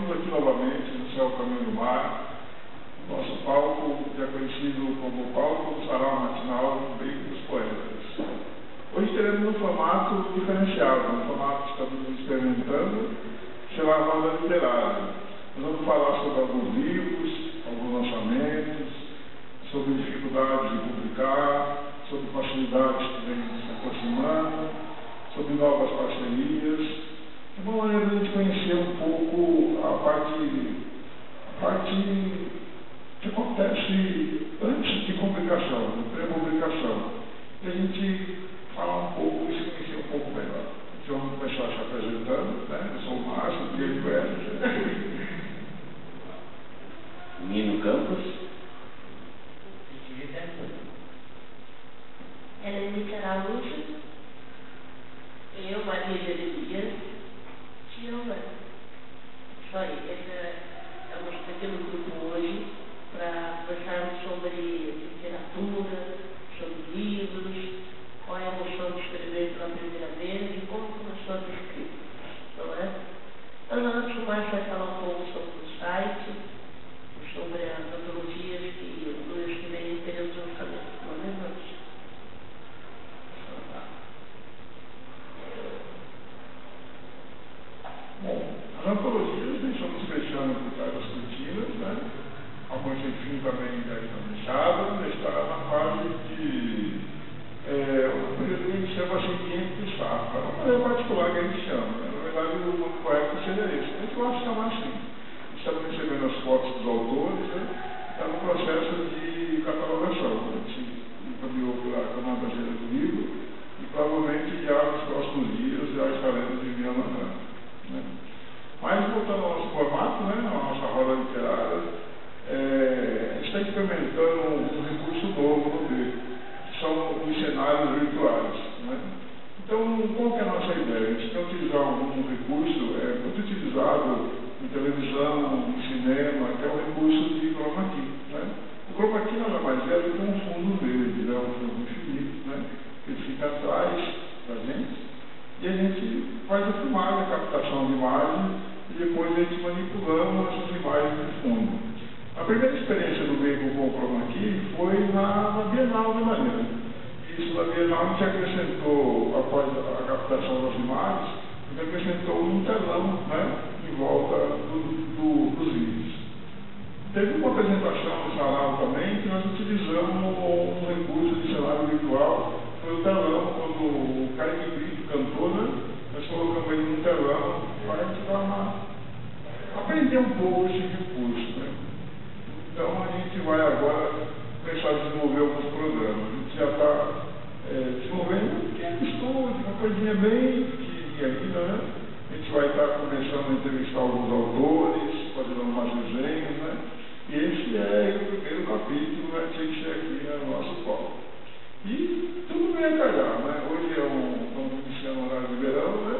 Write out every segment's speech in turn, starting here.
estamos aqui novamente no Céu Caminho do Mar, nosso palco, já conhecido como palco do Sarau Matinal do Beco dos Poetas. Hoje teremos um formato diferenciado, um formato que estamos experimentando, será a roda literária. Nós vamos falar sobre alguns livros, alguns lançamentos, sobre dificuldades de publicar, sobre facilidades que vêm se aproximando, sobre novas parcerias. É uma maneira de a gente conhecer um pouco a parte que acontece antes de publicação, de pré-publicação. E a gente falar um pouco e se conhecer um pouco melhor. Então vamos começar se apresentando, né? Eu sou o Márcio, o Diego é. Nino Campos. Helena Araújo. Eu, Maria Jeremias. Silva. Só aí, estamos aqui no grupo hoje para conversarmos sobre literatura, sobre livros, qual é a emoção de escrever pela primeira vez e como começou a ter escrito, não é? Então, antes o Márcio vai falar um pouco sobre o site, sobre as antologias que o Luiz que vem em período de lançamento, não é mesmo? Bom, as antologias deixamos fechando por trás das cortinas, né? Alguns enfim também já estão fechadas, está na fase de o presidente chama assim de safra. É uma maneira particular que a gente chama, né? Na verdade o mundo correto seria esse. A gente gosta de chamar assim. Estamos recebendo as fotos dos autores, né? Está no processo de catalogação. A gente encaminhou pela Câmara Brasileira do Livro e provavelmente já nos próximos dias já estaremos enviando a Câmara. Né? Mas voltando ao nosso formato, né, na nossa roda literária, a gente está implementando um recurso novo no B, que são os cenários virtuais. Né? Então, qual que é a nossa ideia? A gente quer utilizar um recurso muito utilizado em televisão, em cinema, que é o recurso de chroma key. Né? O chroma key nada mais é do que um fundo verde, né? Um fundo infinito, né? Que fica atrás da gente. E a gente faz a filmagem, a captação de imagem, e depois a gente manipulando essas imagens de fundo. A primeira experiência do veículo com o chroma key foi na Bienal da Maneira. Isso na Bienal a gente acrescentou, após a captação das imagens, a gente acrescentou um telão, né, em volta dos vídeos. Teve uma apresentação no Sarau também que nós utilizamos um recurso de cenário virtual. Foi o telão, quando o cara que grita, cantor, né? Nós colocamos ele no telão para a gente aprender um pouco esse recurso, né? Então a gente vai agora começar a desenvolver alguns programas. A gente já está desenvolvendo um pequeno estúdio, uma coisinha bem pequenininha ainda, né? A gente vai estar começando a entrevistar alguns autores, fazendo umas resenhas, né? E esse é o primeiro capítulo, né? Tinha que ser aqui no nosso palco. E tudo bem a calhar, né? Hoje estamos iniciando o horário de verão, né?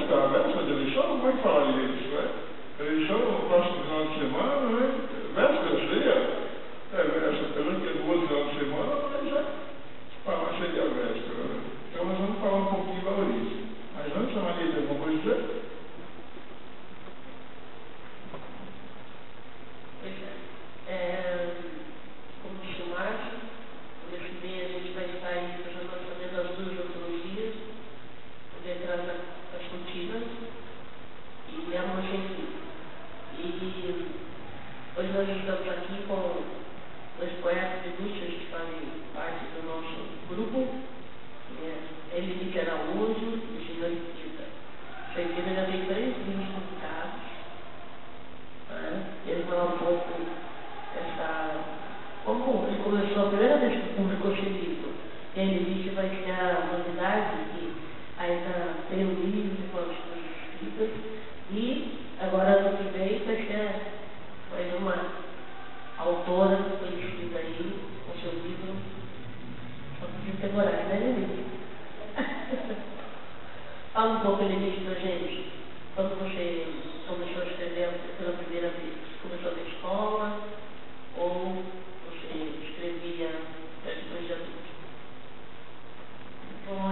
A véspera de eleição, como é que falaria isso, né? Eleição no próximo final de semana, né? Véspera seria? Pelo que é 12 final de semana, mas já falar seria a véspera, né? Então nós vamos falar um pouquinho da origem. Mas antes, a Maria tem alguma coisa a dizer? Como disse o Márcio, nesse mês a gente vai estar aí fazendo as duas antologias, detrás das cortinas, e é uma gente. E hoje nós estamos aqui com dois poetas ilustres que fazem parte do nosso grupo, Helena Araújo e Senhorita. Senhorita já tem 3 livros publicados. Ele falar um pouco como ele começou a primeira vez que publicou esse livro. E ele disse que vai ter a novidade que ainda tem um livro com as coisas escritas e agora ano que vem vai ter mais uma autora conhecida aí com seu livro. Só precisa ter coragem, né, Lili? Fala um pouco, Lili, pra gente. Quando você começou a escrever pela primeira vez? Começou na escola ou você escrevia depois de adulto? Bom,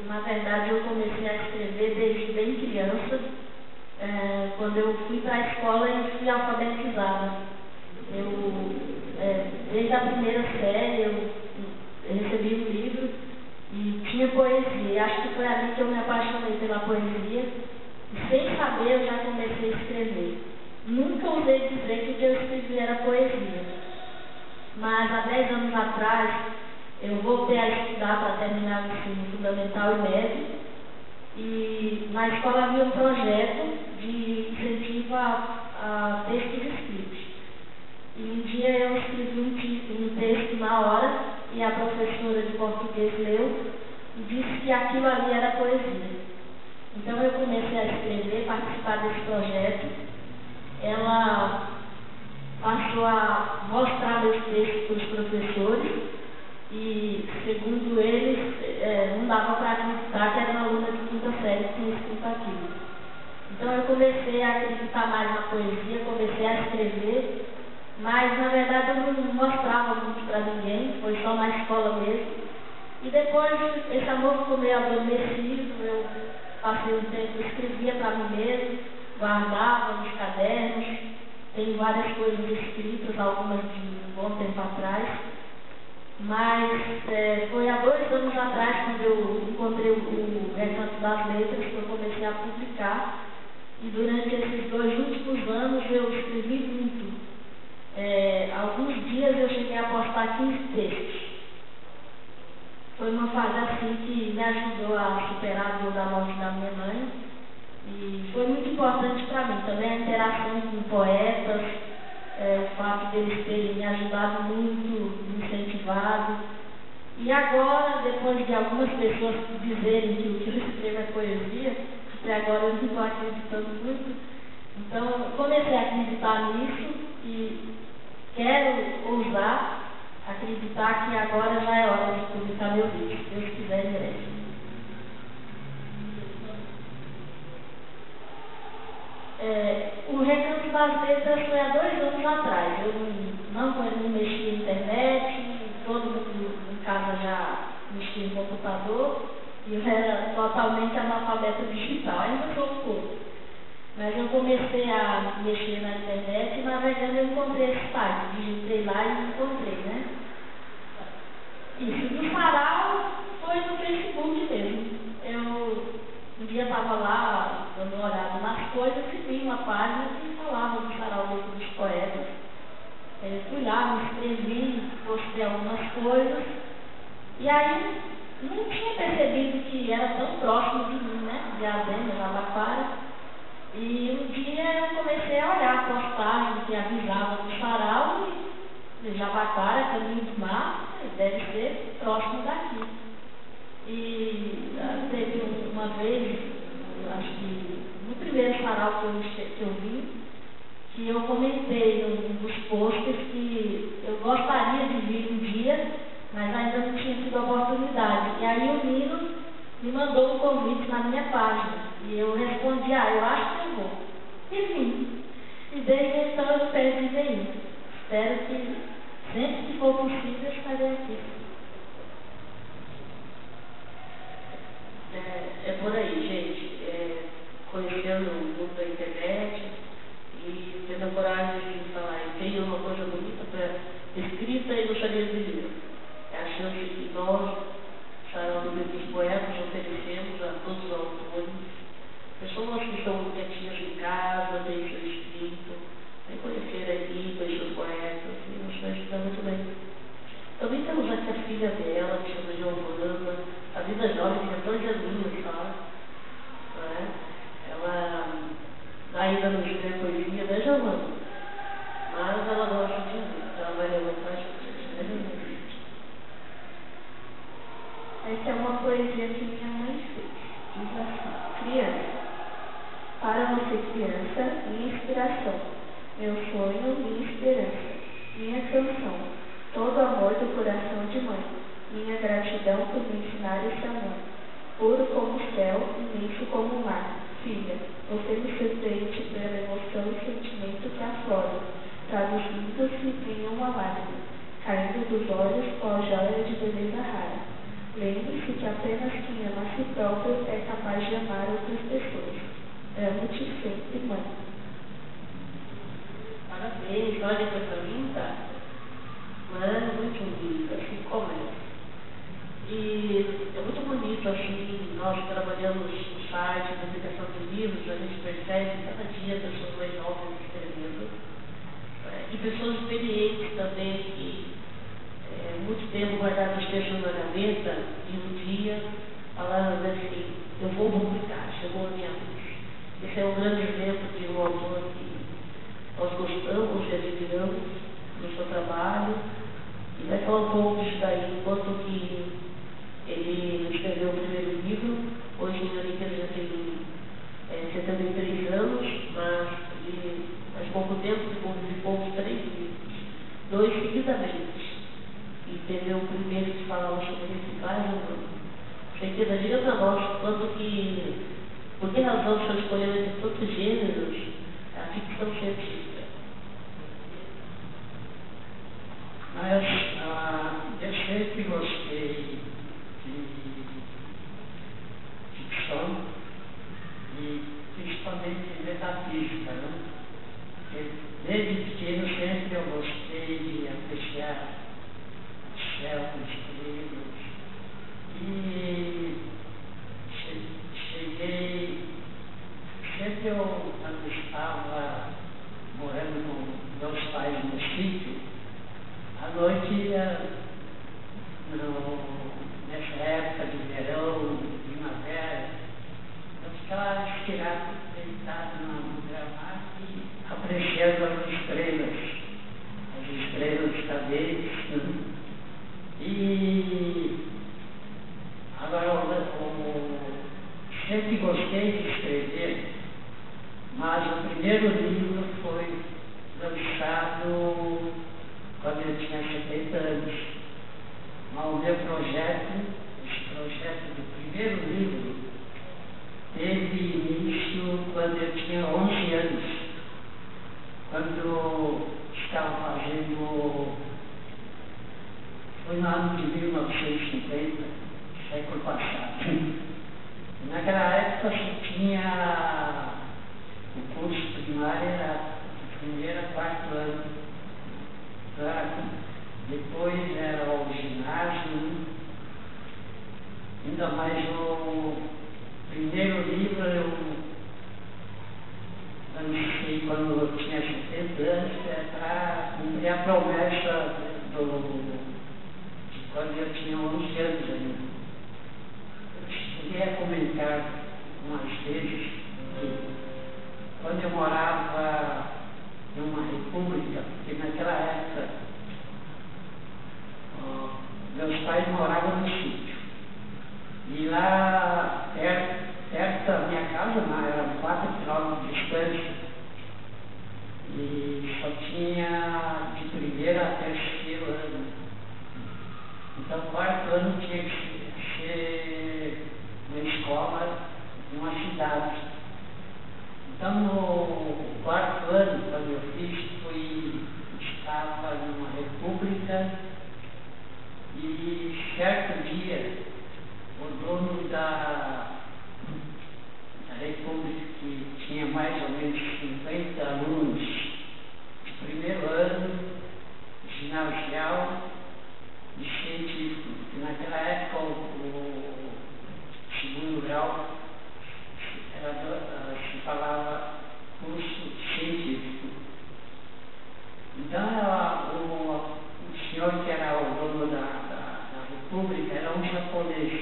na verdade, eu comecei a escrever desde bem criança, pela poesia, e sem saber eu já comecei a escrever. Nunca ousei dizer que o que eu escrevi era poesia, mas há 10 anos atrás eu voltei a estudar para terminar o ensino fundamental e médio, e na escola havia um projeto de incentivo a textos escritos. E um dia eu escrevi um texto na hora e a professora de português leu e disse que aquilo ali era poesia. Então eu comecei a escrever, participar desse projeto. Ela passou a mostrar meus textos para os professores e, segundo eles, não dava para acreditar que era uma aluna de quinta série que tinha escrito aquilo. Então eu comecei a acreditar mais na poesia, comecei a escrever, mas na verdade eu não mostrava muito para ninguém, foi só na escola mesmo. E depois esse amor ficou meio adormecido, eu passei um tempo, escrevia para mim mesmo, guardava nos cadernos, tenho várias coisas escritas, algumas de um bom tempo atrás, mas foi há 2 anos atrás, quando eu encontrei o Recanto das Letras, que eu comecei a publicar, e durante esses 2 últimos anos eu escrevi muito. Alguns dias eu cheguei a postar 15 textos. Foi uma fase assim que me ajudou a superar a dor da morte da minha mãe e foi muito importante para mim. Também a interação com poetas, o fato deles terem me ajudado muito, me incentivado. E agora, depois de algumas pessoas dizerem que o que eu escrevo é poesia, até agora eu não estou acreditando muito, então eu comecei a acreditar nisso e quero ousar acreditar que agora já é hora de publicar meu livro, se Deus quiser, em breve. O Recanto das Letras foi há 2 anos atrás. Eu não mexia na internet, todo mundo em casa já mexia em computador, e eu era totalmente analfabeta digital, ainda sou um pouco. Mas eu comecei a mexer na internet e navegando eu encontrei esse site, digitei lá e encontrei, né? Isso, do sarau foi no Facebook mesmo. Eu um dia estava lá, dando uma olhada nas coisas, e vi uma página que falava do sarau dos poetas. Fui lá, me inscrevi, postei algumas coisas, e aí não tinha percebido que era tão próximo de mim, né? De Adema, Jabaquara. E um dia eu comecei a olhar a postagem que avisava do sarau e Jabaquara, caminho do mar, deve ser próximo daqui. E teve uma vez, acho que no primeiro sarau que eu vi, que eu comentei num dos posts que eu gostaria de vir um dia, mas ainda não tinha tido a oportunidade. E aí o Nino me mandou um convite na minha página. E eu respondi, eu acho que eu vou. E vim. E desde então eu não perdi nenhum. Espero que sempre que for possível eu estarei aqui. É por aí, gente. Conhecendo o mundo da internet e tendo a coragem de falar, eu tenho uma coisa bonita escrita e gostaria de ler. É a chance que nós, Sarau do Livro dos Poetas, oferecemos a todos os autores, pessoas que estão quietinhas em casa, têm seu espírito, vem conhecer a língua e seus poetas, e nos vai ajudar muito bem. Também temos aqui a filha dela, que chama Giovana, a vida jovem, que é 2 aninhos só, né? Ela ainda não escreve poesia, né, Giovana? Mas ela gosta de ler, ela vai levantar as coisas. Essa é uma poesia que minha mãe fez. Diz assim: criança. Para você, criança, minha inspiração, meu sonho, minha esperança, minha canção, todo amor do coração de mãe, minha gratidão por me ensinar esse amor, puro como o céu, imenso como o mar. Filha, você me surpreende pela emoção e sentimento que aflora, traduzindo-se em uma lágrima, caindo dos olhos qual joia de beleza rara. Lembre-se que apenas quem ama a si próprio é capaz de amar outras pessoas. Amo-te sempre, mãe. Parabéns, olha que coisa linda. Mano, muito linda, assim começa. E é muito bonito curso, assim, nós trabalhamos no site, publicação de livros, a gente percebe cada dia pessoas mais novas escrevendo, e pessoas experientes também, que muito tempo guardaram os textos na gaveta, e um dia falaram assim, eu vou publicar, chegou a minha vez. Esse é um grande exemplo de um autor que nós gostamos e admiramos no seu trabalho, e vai falar um pouco disso daí, enquanto que ele escreveu o primeiro livro. Hoje em dia ele já tem 73 anos, mas ele, faz pouco tempo, publicou 3 livros, 2 seguidamente. E teve o primeiro que falava sobre reciclagem, não. Certeza, diga para nós quanto que, por que razão o senhor escolheu entre todos os gêneros a ficção científica? Mas eu sempre gostei de ficção e principalmente de metafísica, né? Porque desde pequeno sempre eu gostei de apreciar o céu, os estrelas, e cheguei, sempre eu, quando estava morando com meus pais no sítio, à noite, nessa época de verão, primavera, eu ficava estirado, deitado no gramado e apreciando as estrelas cadentes, né? E agora sempre gostei de escrever, mas o primeiro livro foi lançado quando eu tinha 70 anos. Mas o meu projeto, esse projeto do primeiro livro, teve início quando eu tinha 11 anos, quando estava fazendo, foi no ano de 1950, século passado. Naquela época se tinha o curso primário, era o primeiro a 4 anos. Depois era o ginásio, ainda mais o primeiro livro eu lancei quando eu tinha 70 anos, para cumprir a promessa de quando eu tinha 11 anos ainda. Eu cheguei a comentar umas vezes que quando eu morava numa república, porque naquela época meus pais moravam no sítio, e lá perto da minha casa, eram 4 quilômetros de distância, e só tinha de primeiro a terceiro ano. Então, 4º ano tinha que ser uma escola em uma cidade. Então, no 4º ano, quando eu fiz, estava numa república, e certo dia, o dono da república, que tinha mais ou menos 50 alunos de primeiro ano, ginasial e científico, porque naquela época o segundo grau se falava curso científico. Então, o senhor que era o dono da república era um japonês.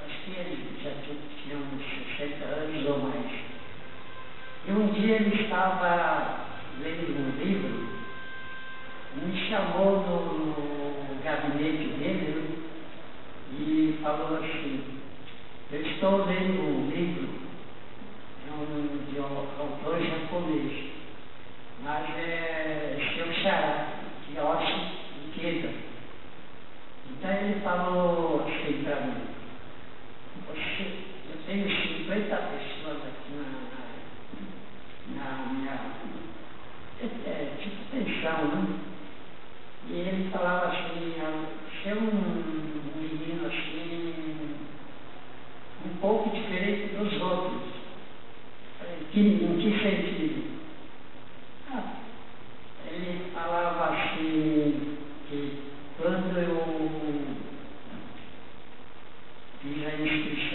Acho que ele já tinha uns 60 anos ou mais. E um dia ele estava lendo um livro, me chamou no gabinete dele e falou assim: eu estou lendo um livro de um autor japonês, mas é seu xará, Yoshi Ikeda. Então ele falou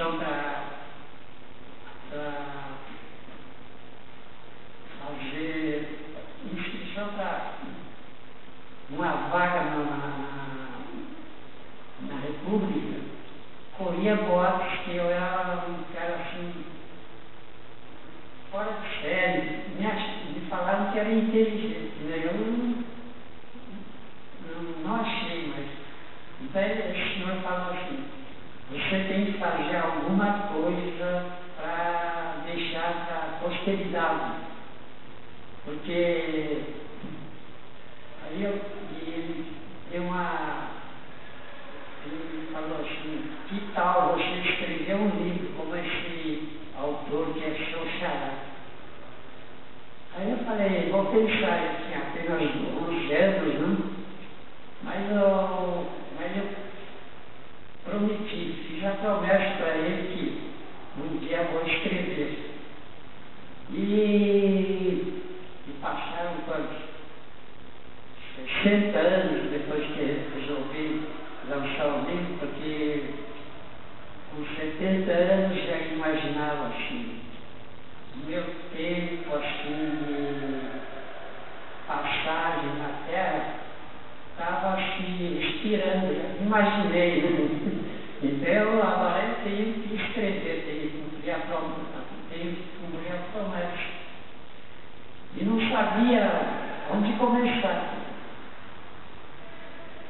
inscrição para fazer inscrição para uma vaga na República, corria boatos que eu era um cara assim, fora de série. Me falaram que era inteligente, né? Eu não achei, mas então esse senhor falou assim: você tem que fazer alguma coisa para deixar para a posteridade, porque aí ele deu ele falou assim: que tal você escrever um livro como esse autor que é seu xará? Aí eu falei: vou pensar. Eu tinha apenas 11 anos, né? Mas eu prometi, fiz a promessa para ele que um dia vou escrever. E passaram quantos? 60 anos depois que resolvi lançar o livro, porque com 70 anos já imaginava assim, meu tempo assim de passagem na Terra estava se expirando, já imaginei, né? Então agora eu tenho que escrever, tenho que cumprir a promessa. E não sabia onde começar.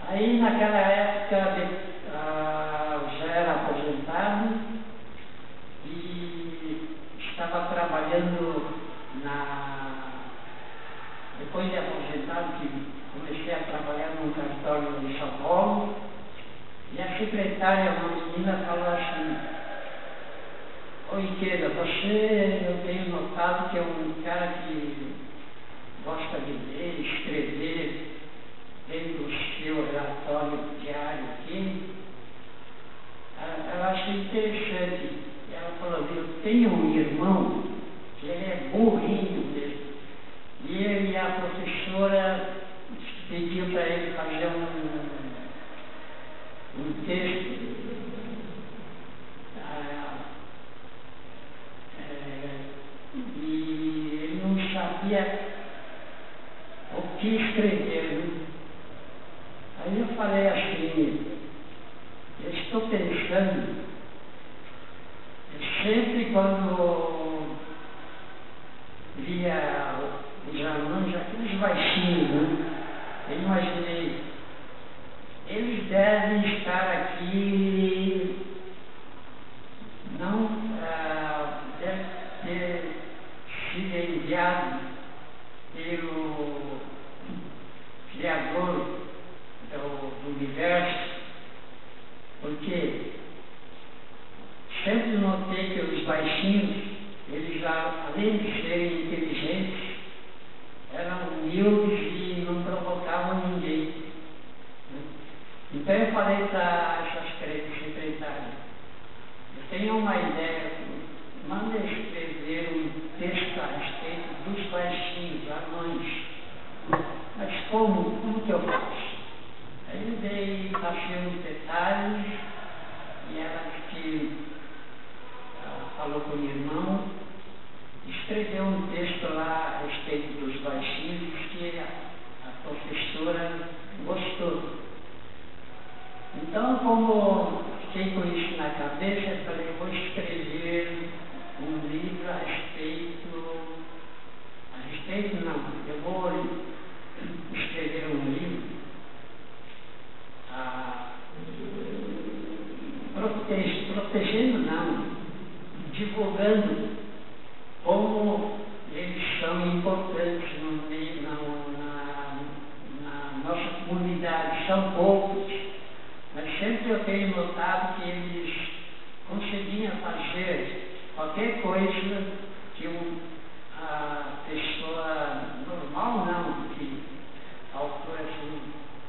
Aí naquela época já era aposentado e estava trabalhando depois de aposentado, que comecei a trabalhar num cartório em São Paulo, e a secretária, uma menina, falou assim: ô Ikeda, eu tenho notado que é um cara que gosta de ler, escrever, dentro do seu relatório diário aqui. Ela achou interessante. Ela falou: eu tenho um irmão que ele é burrinho mesmo. E ele e a professora pediu para ele fazer um texto. E ele não sabia o que escrever, né? Aí eu falei assim: eu estou pensando, sempre quando via os alunos, aqueles baixinhos, né? Eu imaginei, eles devem estar aqui, não deve ter sido enviado pelo Criador do universo, porque sempre notei que os baixinhos, eles, além de serem inteligentes, eram humildes e não provocavam ninguém. Então eu falei para essas secretárias: eu tenho uma ideia, manda escrever um texto a respeito dos baixinhos, anões. Mas como que eu faço? Aí passei uns detalhes e ela que falou com o irmão, escreveu um texto lá a respeito dos baixinhos que a professora gostou. Então, como fiquei com isso na cabeça, eu falei: vou escrever um livro a respeito não, eu vou escrever um livro protegendo não, divulgando como eles são importantes no meio, na nossa comunidade. São poucos, mas sempre eu tenho notado que eles conseguiam fazer qualquer coisa que a pessoa normal não, que a autora assim,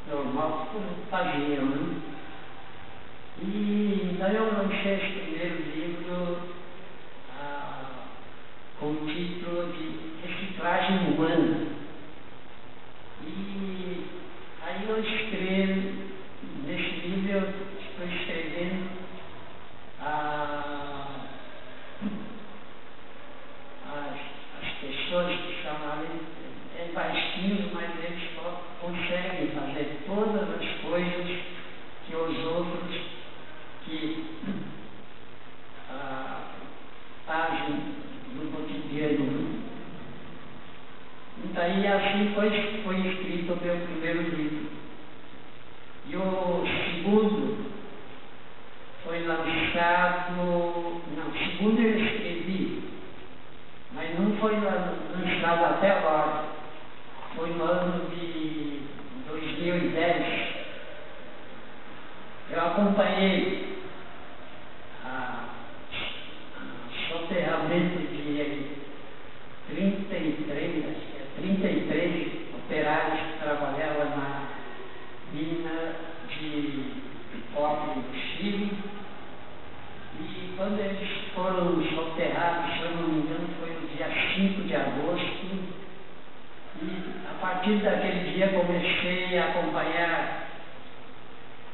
normal faziam, né? E então eu lancei esse primeiro livro com o título de Reciclagem Humana. E aí eu escrevo, nesse livro eu estou escrevendo lançado, não, segundo eu escrevi, mas não foi lançado até agora, foi no ano de 2010. Eu acompanhei soterramento de 33 operários que trabalhavam na mina de cobre do Chile. E quando eles foram soterrados, se eu não me engano, foi no dia 5 de agosto. E a partir daquele dia comecei a acompanhar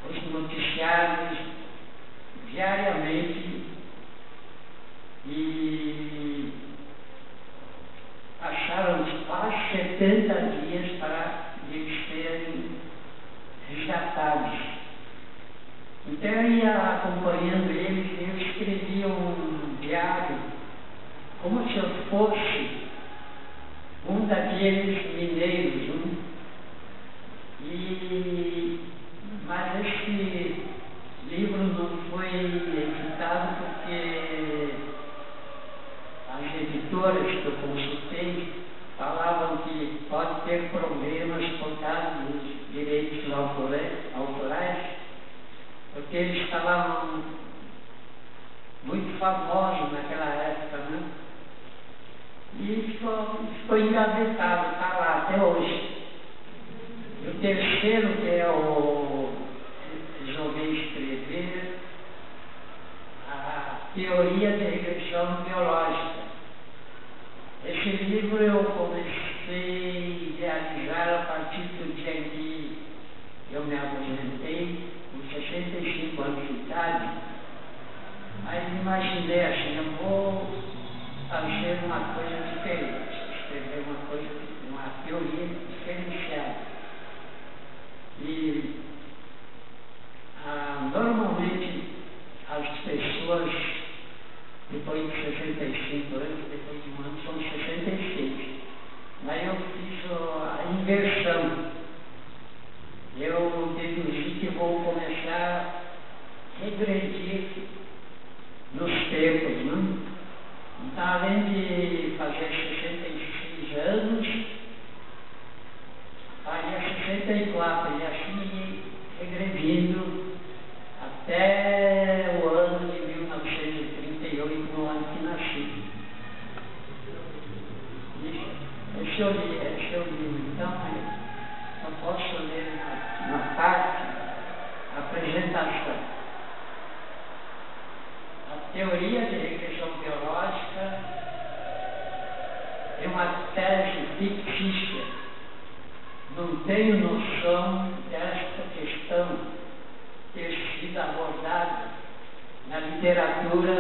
os noticiários diariamente e passaram quase 70 dias para eles serem resgatados. Então eu ia acompanhando eles e eu escrevia um diário como se eu fosse um daqueles mineiros, mas esse livro não foi editado porque as editoras que eu consultei falavam que pode ter problemas por causa dos direitos autorais, porque eles estavam muito famosos naquela época, né? E ficou engavetado, está lá até hoje. E o terceiro, que é resolvi escrever, a teoria de regressão biológica. Esse livro eu comecei a realizar a partir do dia em que eu me aposentei, com 65 anos de idade. Mas imaginei assim, eu vou fazer uma coisa diferente, escrever uma teoria diferenciada. E normalmente as pessoas, depois de 65 anos, depois de um ano, são 66. Aí eu fiz a inversão. Eu deduzi que vou começar a regredir nos tempos, né? Então, além de fazer 66 anos, faria 64, e assim regredindo até o ano de 1938, no ano que nasci. Esse é o livro. Então, eu posso ler uma parte, a apresentação. A teoria de regressão biológica é uma tese fictícia. Não tenho noção desta questão ter sido abordada na literatura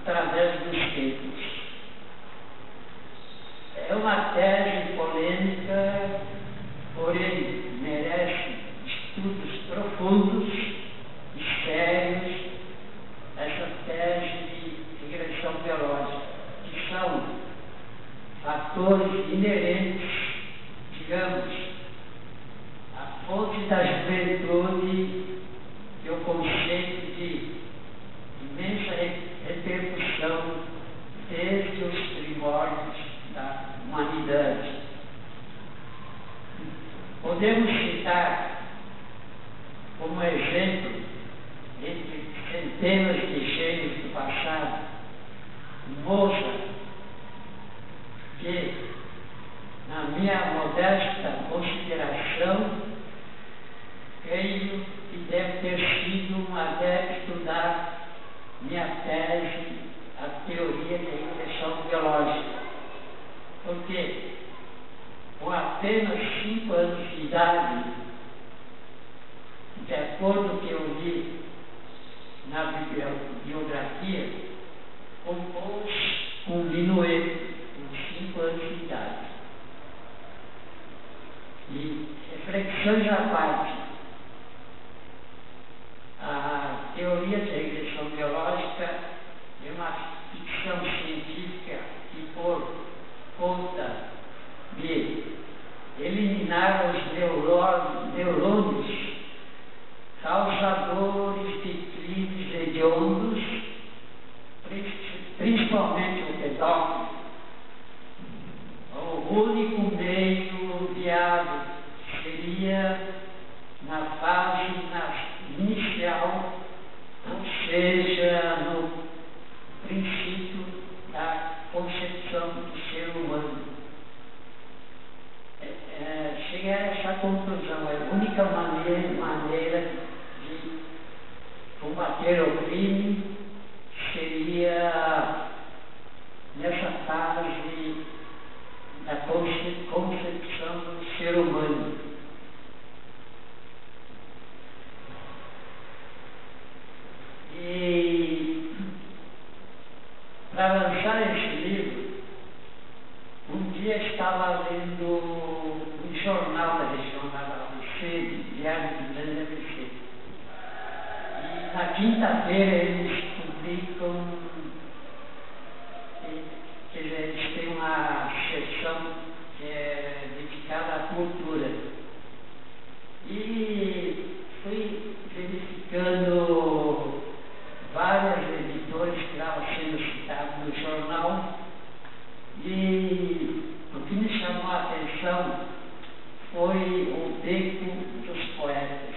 através dos tempos. É uma tese polêmica, porém merece estudos profundos e sérios. Essa tese de regressão biológica, que são fatores inerentes, digamos, à fonte da juventude e o conceito de imensa repercussão desde os primórdios da humanidade. Podemos citar como exemplo, entre centenas de gênios do passado, Mozart, que, na minha modesta consideração, creio que deve ter sido um adepto da minha tese, a teoria da regressão biológica. Porque, com apenas 5 anos de idade, de acordo com o que eu li na biografia, compôs um minueto com 5 anos de idade. E reflexão esteja no princípio da concepção do ser humano. Chegar a essa conclusão, a única maneira de combater o crime seria nessa fase da concepção do ser humano. E para lançar esse livro, um dia estava lendo um jornal da região da ABC, Diário do Grande ABC. E na quinta-feira eles publicam, quer dizer, eles têm uma seção que é dedicada à cultura. E fui verificando várias editoras que estavam sendo citadas no jornal, e o que me chamou a atenção foi o Beco dos Poetas.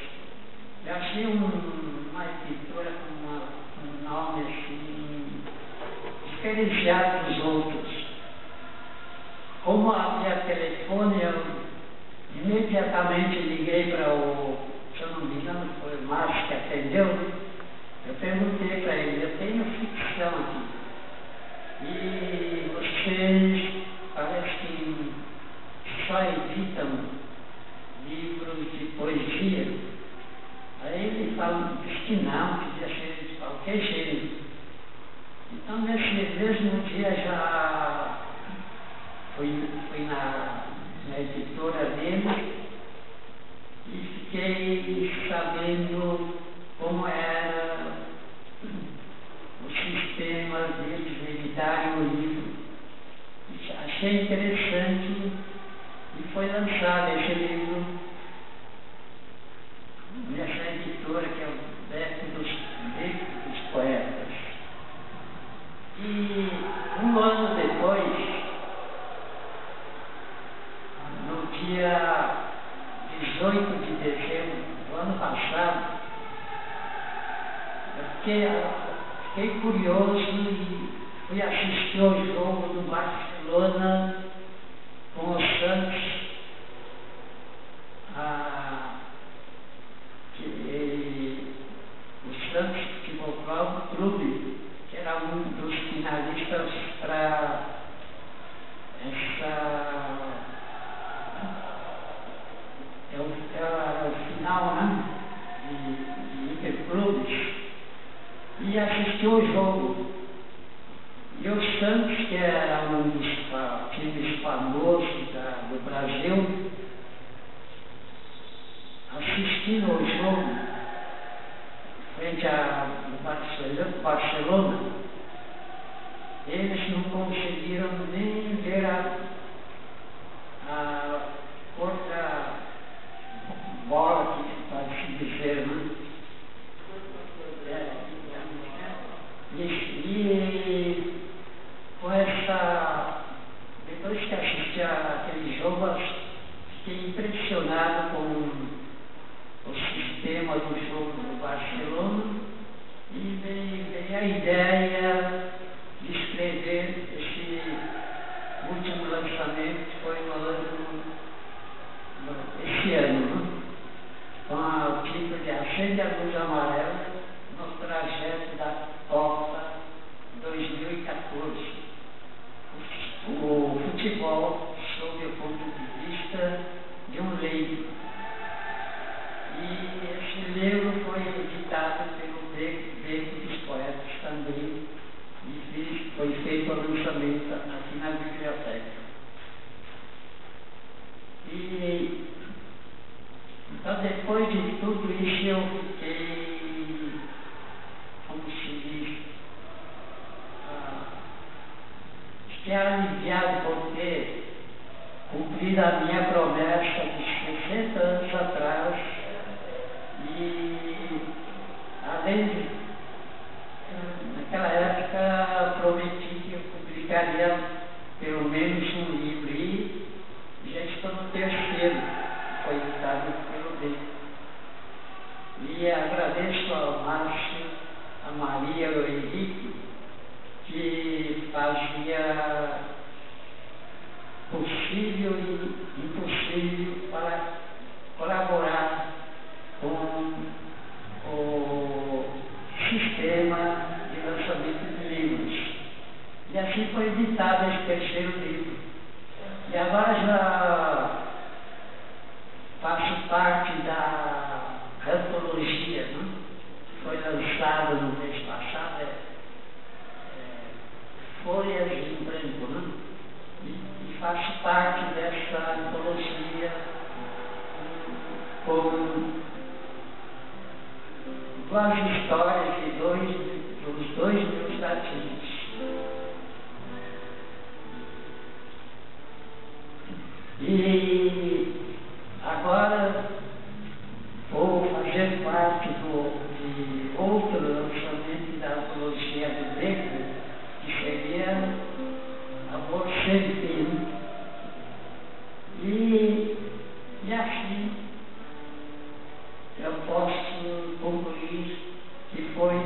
Eu achei uma editora com um nome assim, diferenciado dos outros. Como havia telefone, eu imediatamente liguei para se eu não me engano, foi o Márcio que atendeu. Eu perguntei para ele, eu tenho ficção aqui, e vocês parece que só editam livros de poesia. Aí ele disse que não, podia ser de qualquer jeito. Então nesse mesmo dia já fui na editora dele e fiquei sabendo como era o sistema deles editarem o livro. Achei interessante e foi lançado esse livro nessa editora que é o Beco dos Poetas. E um ano depois, no dia 18 de dezembro do ano passado, fiquei curioso e fui assistir ao jogo do Barcelona com o Santos, o Santos Futebol Clube, que era um dos finalistas para era o final, né, de Interclubes. E assistiu o jogo. E o Santos, que era um dos times famosos do Brasil, assistindo ao jogo frente ao Barcelona, eles não conseguiram nem ver a corta bola, que pode se dizer, né? E com depois que assisti aquele jogo, fiquei impressionado com o sistema do jogo do Barcelona e veio a ideia de escrever esse último lançamento, que foi esse ano, né? Com o título de Acende a Luz Amarela no Trajeto da Copa 2014. O futebol sob o ponto de vista de um leigo. E esse livro foi editado pelo Beco dos Poetas também, e foi feito o lançamento aqui na biblioteca. E então, depois de tudo isso, eu fiquei, como se diz, fiquei aliviado por ter cumprido a minha promessa de 60 anos atrás. E, além de, naquela época, prometi que eu publicaria pelo menos um livro, e já estou no terceiro, que foi editado pelo Beco. E agradeço ao Márcio, a Maria, Maria e o Henrique, que fazia possível e impossível para colaborar com o sistema de lançamento de livros. E assim foi editado esse terceiro livro. E agora já faço parte da antologia, né? Foi lançada no mês passado, Folhas em Branco, né? E faço parte dessa antologia com duas histórias dos dois meus artigos. E agora vou fazer parte de outro lançamento da antologia do Becker, que seria Amor Sem Fim. E assim eu posso concluir que foi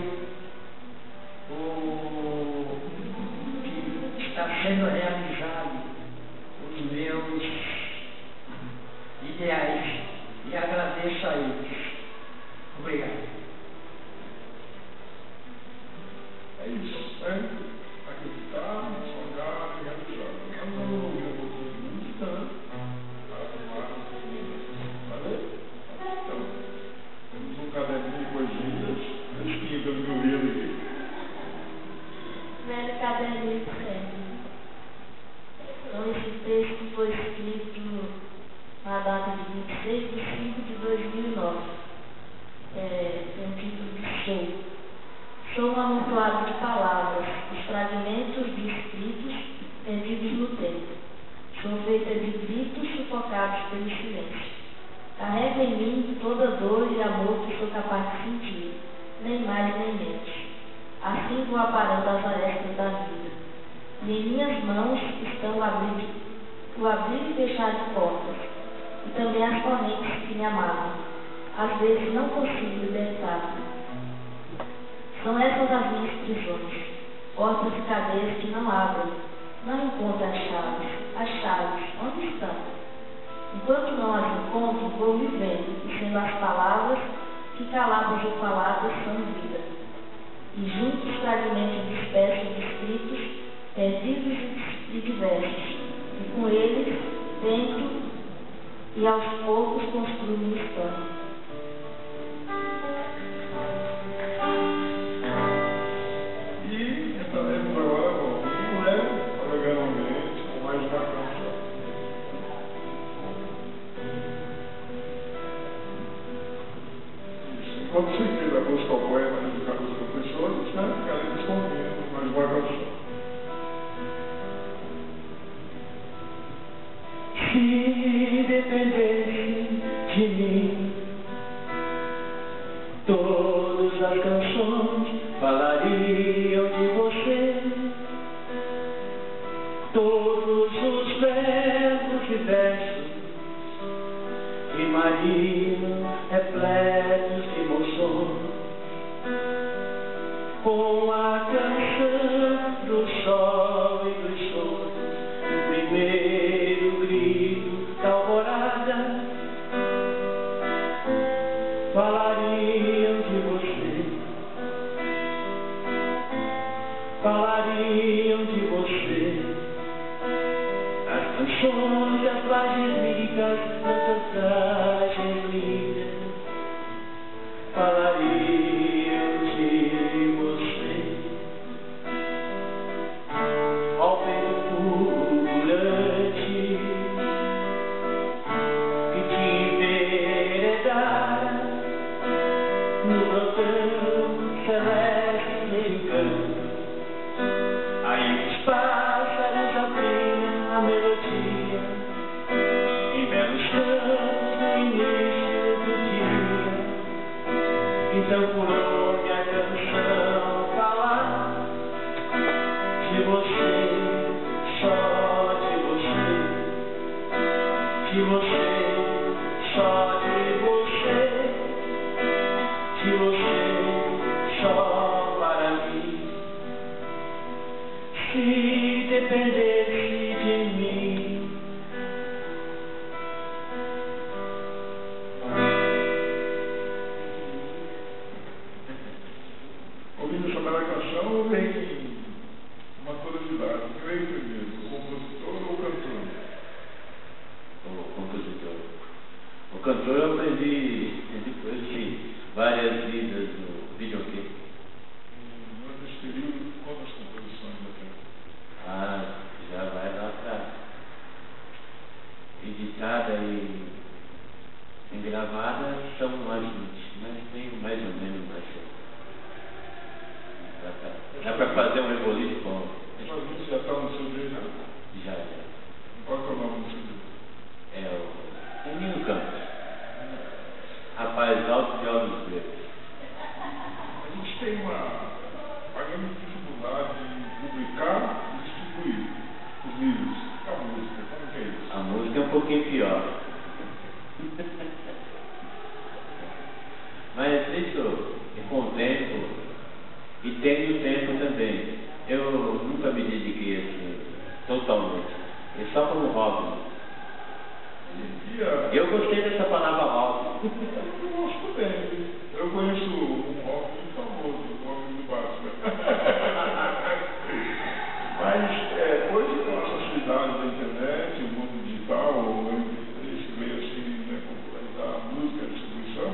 o que está sendo realizado os meus ideais, e agradeço a eles. Obrigado. É isso, né? Acreditar, sonhar e realizar. Eu não vou ouvir um pouquinho de música, né? Para tomar um pouquinho. Valeu? Então, temos um caderninho de poesias, fresquinho pelo meu livro aqui. Velho caderninho de sempre. Então, esse texto foi escrito na data de 26 de 5 de 2009. Tem o título de Show. Sou um amontoado de palavras, os fragmentos de escritos perdidos no tempo. Sou feita de gritos sufocados pelo silêncio. Carrego em mim toda dor e amor que sou capaz de sentir, nem mais nem menos. Assim vou aparando as arestas da vida. E em minhas mãos estão o abrir e fechar de portas, e também as correntes que me amarram. Às vezes não consigo libertar. São essas as minhas prisões, portas e cadeias que não abrem, não encontro as chaves, onde estão? Enquanto não as encontro, vou vivendo, e sendo as palavras que caladas ou faladas são vida. E juntos fragmentos dispersos de escritos, perdidos e diversos, e com eles, dentro, e aos poucos construo uma história. E entraremos agora ao vivo, né? Originalmente, com mais uma canção. Isso. Enquanto você queira buscar o poema dedicado aos professores, né? Ficaremos convindo mais uma canção. Se dependesse de mim, todas as canções falariam de você. Todos os versos e versos rimariam repletos de emoções, com a canção do sol e dos sonhos, do primeiro grito da alvorada. Falariam de você, falariam de você, as canções e as páginas líricas, as passagens lindas. Falariam de você, ao vento pululante que te enveredara no plantão celeste americano. Aí Dá para fazer um reboliço com... Você já está no CD já? Já. Qual que é o nome do CD? É o Nino Campos. Rapaz alto de olhos verdes. A gente tem uma grande dificuldade em publicar e distribuir os livros. E a música, como que é isso? A música é um pouquinho pior. Mas isso é com o tempo e tendo tempo também. Eu nunca me dediquei assim, totalmente. É só como hobby. Eu gostei dessa palavra hobby. Eu gosto também. Eu conheço um hobby muito famoso, o hobby do Batman. Mas hoje com a facilidade da internet, o mundo digital, o MP3 que veio assim, né, popularizar a música, a distribuição,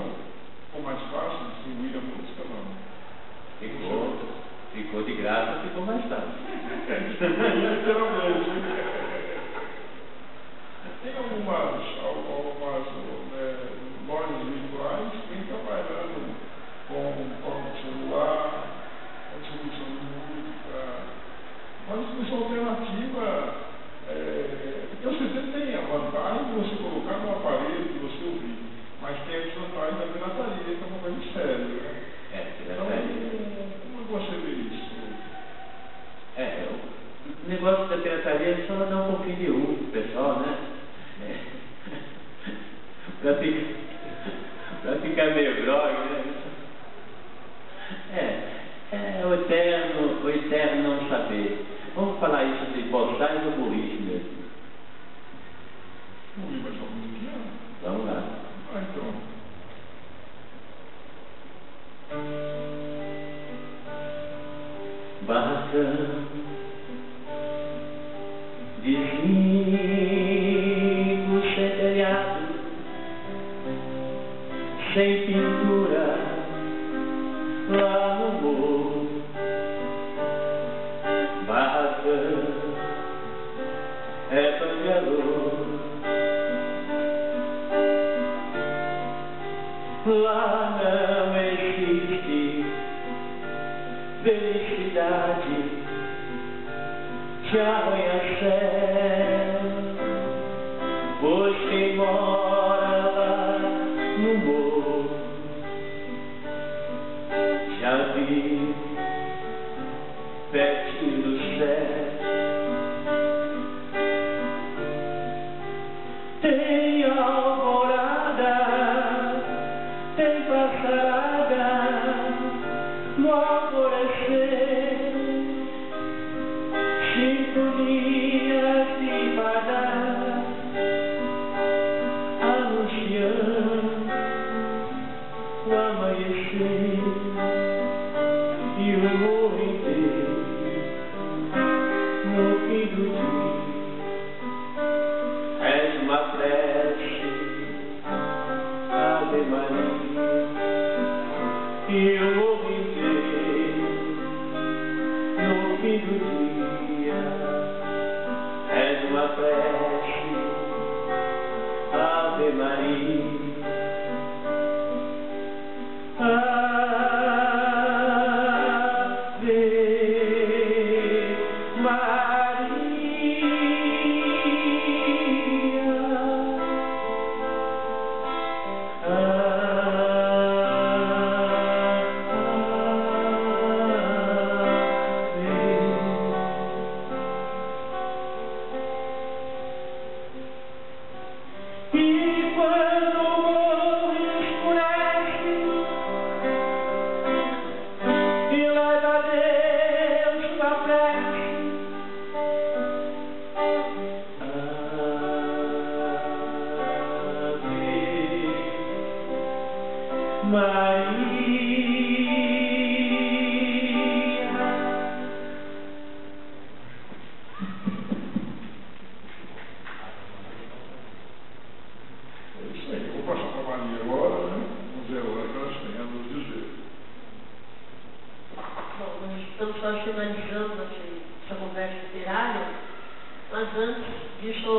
ficou mais fácil distribuir a música, não? Ficou de graça, ficou mais fácil. Literalmente. Tem algumas lojas virtuais que vêm trabalhando com celular, com distribuição de música, uma distribuição alternativa, porque o CD tem a vantagem de você colocar no aparelho e você ouvir, mas tem a desvantagem da pirataria, que é uma coisa séria, né? Pirataria. Então, como você vê isso? O negócio da pirataria é só dar um pouquinho de uso pro pessoal, né? Pra ficar meio grogue, né? O eterno não saber. Vamos falar isso de postar e do burrice mesmo. Vamos ouvir mais uma musiquinha? Vamos lá. Então. Barracão de zinco sem telhado, sem pintura lá no morro. Barracão é bangalô, lá não existe felicidade de arranha-céu, pois quem mora lá no morro já vive pertinho do céu. Tem alvorada, tem passarada no alvorecer, sinfonias de fada anunciando o amanhecer e o morro inteiro no fim do dia. És uma prece, Ave Maria, e o morro inteiro no fim do dia. És uma prece, Ave Maria. E quando o morro escurece e leva a Deus uma prece, Ave Maria. Vou passar para a Maria agora, né? Vamos ver a hora que elas têm a nos dizer. Bom, nós estamos quase finalizando essa conversa literária, mas antes disso,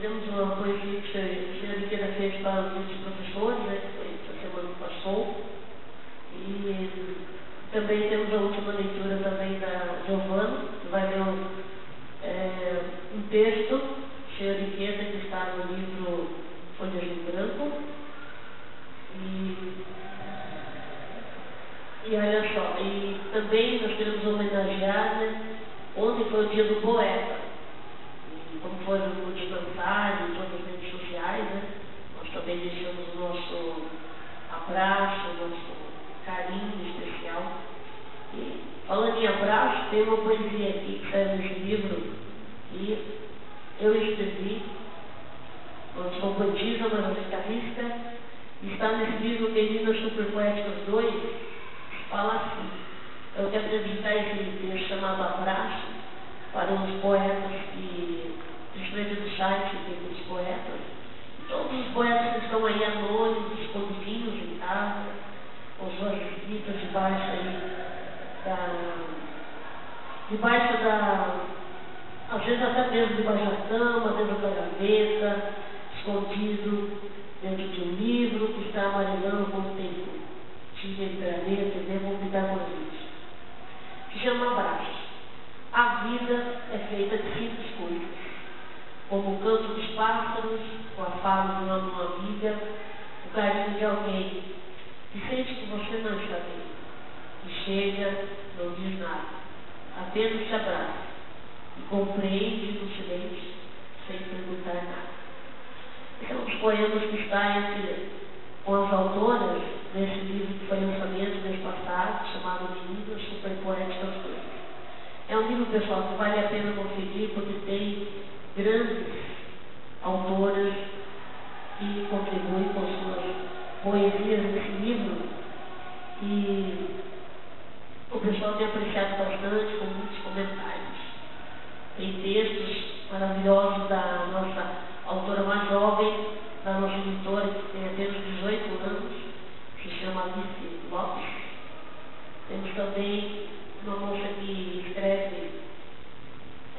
temos uma poesia que a senhora Riqueira fez para os professores, né, que foi essa semana que passou, e Também temos a última leitura também da Giovana, que vai ler um texto cheio de riqueza que está no livro Folhas em Branco. E olha só, e também nós queremos homenagear, né? Ontem foi o dia do poeta. E como foram muitas mensagens em todas as redes sociais, né? Nós também deixamos o nosso abraço, o nosso carinho especial. E falando em abraço, tem uma poesia aqui que saiu nesse livro e eu escrevi. Eu sou poetisa, mas não guitarrista. Está nesse livro Meninas Superpoéticas 2, fala assim: eu quero dedicar esse texto chamado Abraço para os poetas que, principalmente do site, tem os poetas, todos os poetas que estão aí anônimos, escondidinhos em casa, com suas escritas debaixo da, às vezes até mesmo debaixo da cama, dentro da gaveta, escondido dentro de um livro que está amarelando com o tempo. Tinha de graneta e devo convidar com a gente. Se chama Abraço. A vida é feita de simples coisas, como o canto dos pássaros, o afago de uma mão amiga, o carinho de alguém que sente que você não está bem, e chega, não diz nada, apenas te abraça e compreende no silêncio, sem perguntar nada. São os poemas que estão com as autoras nesse livro que foi lançamento mês passado, chamado Meninas Superpoéticas 2. É um livro, pessoal, que vale a pena conferir, porque tem grandes autoras que contribuem com suas poesias nesse livro. E o pessoal tem apreciado bastante, com muitos comentários. Tem textos maravilhosos da nossa autora mais jovem, da nossa editora, que tem apenas 18 anos, que se chama Alice Lopes. Temos também uma moça que escreve,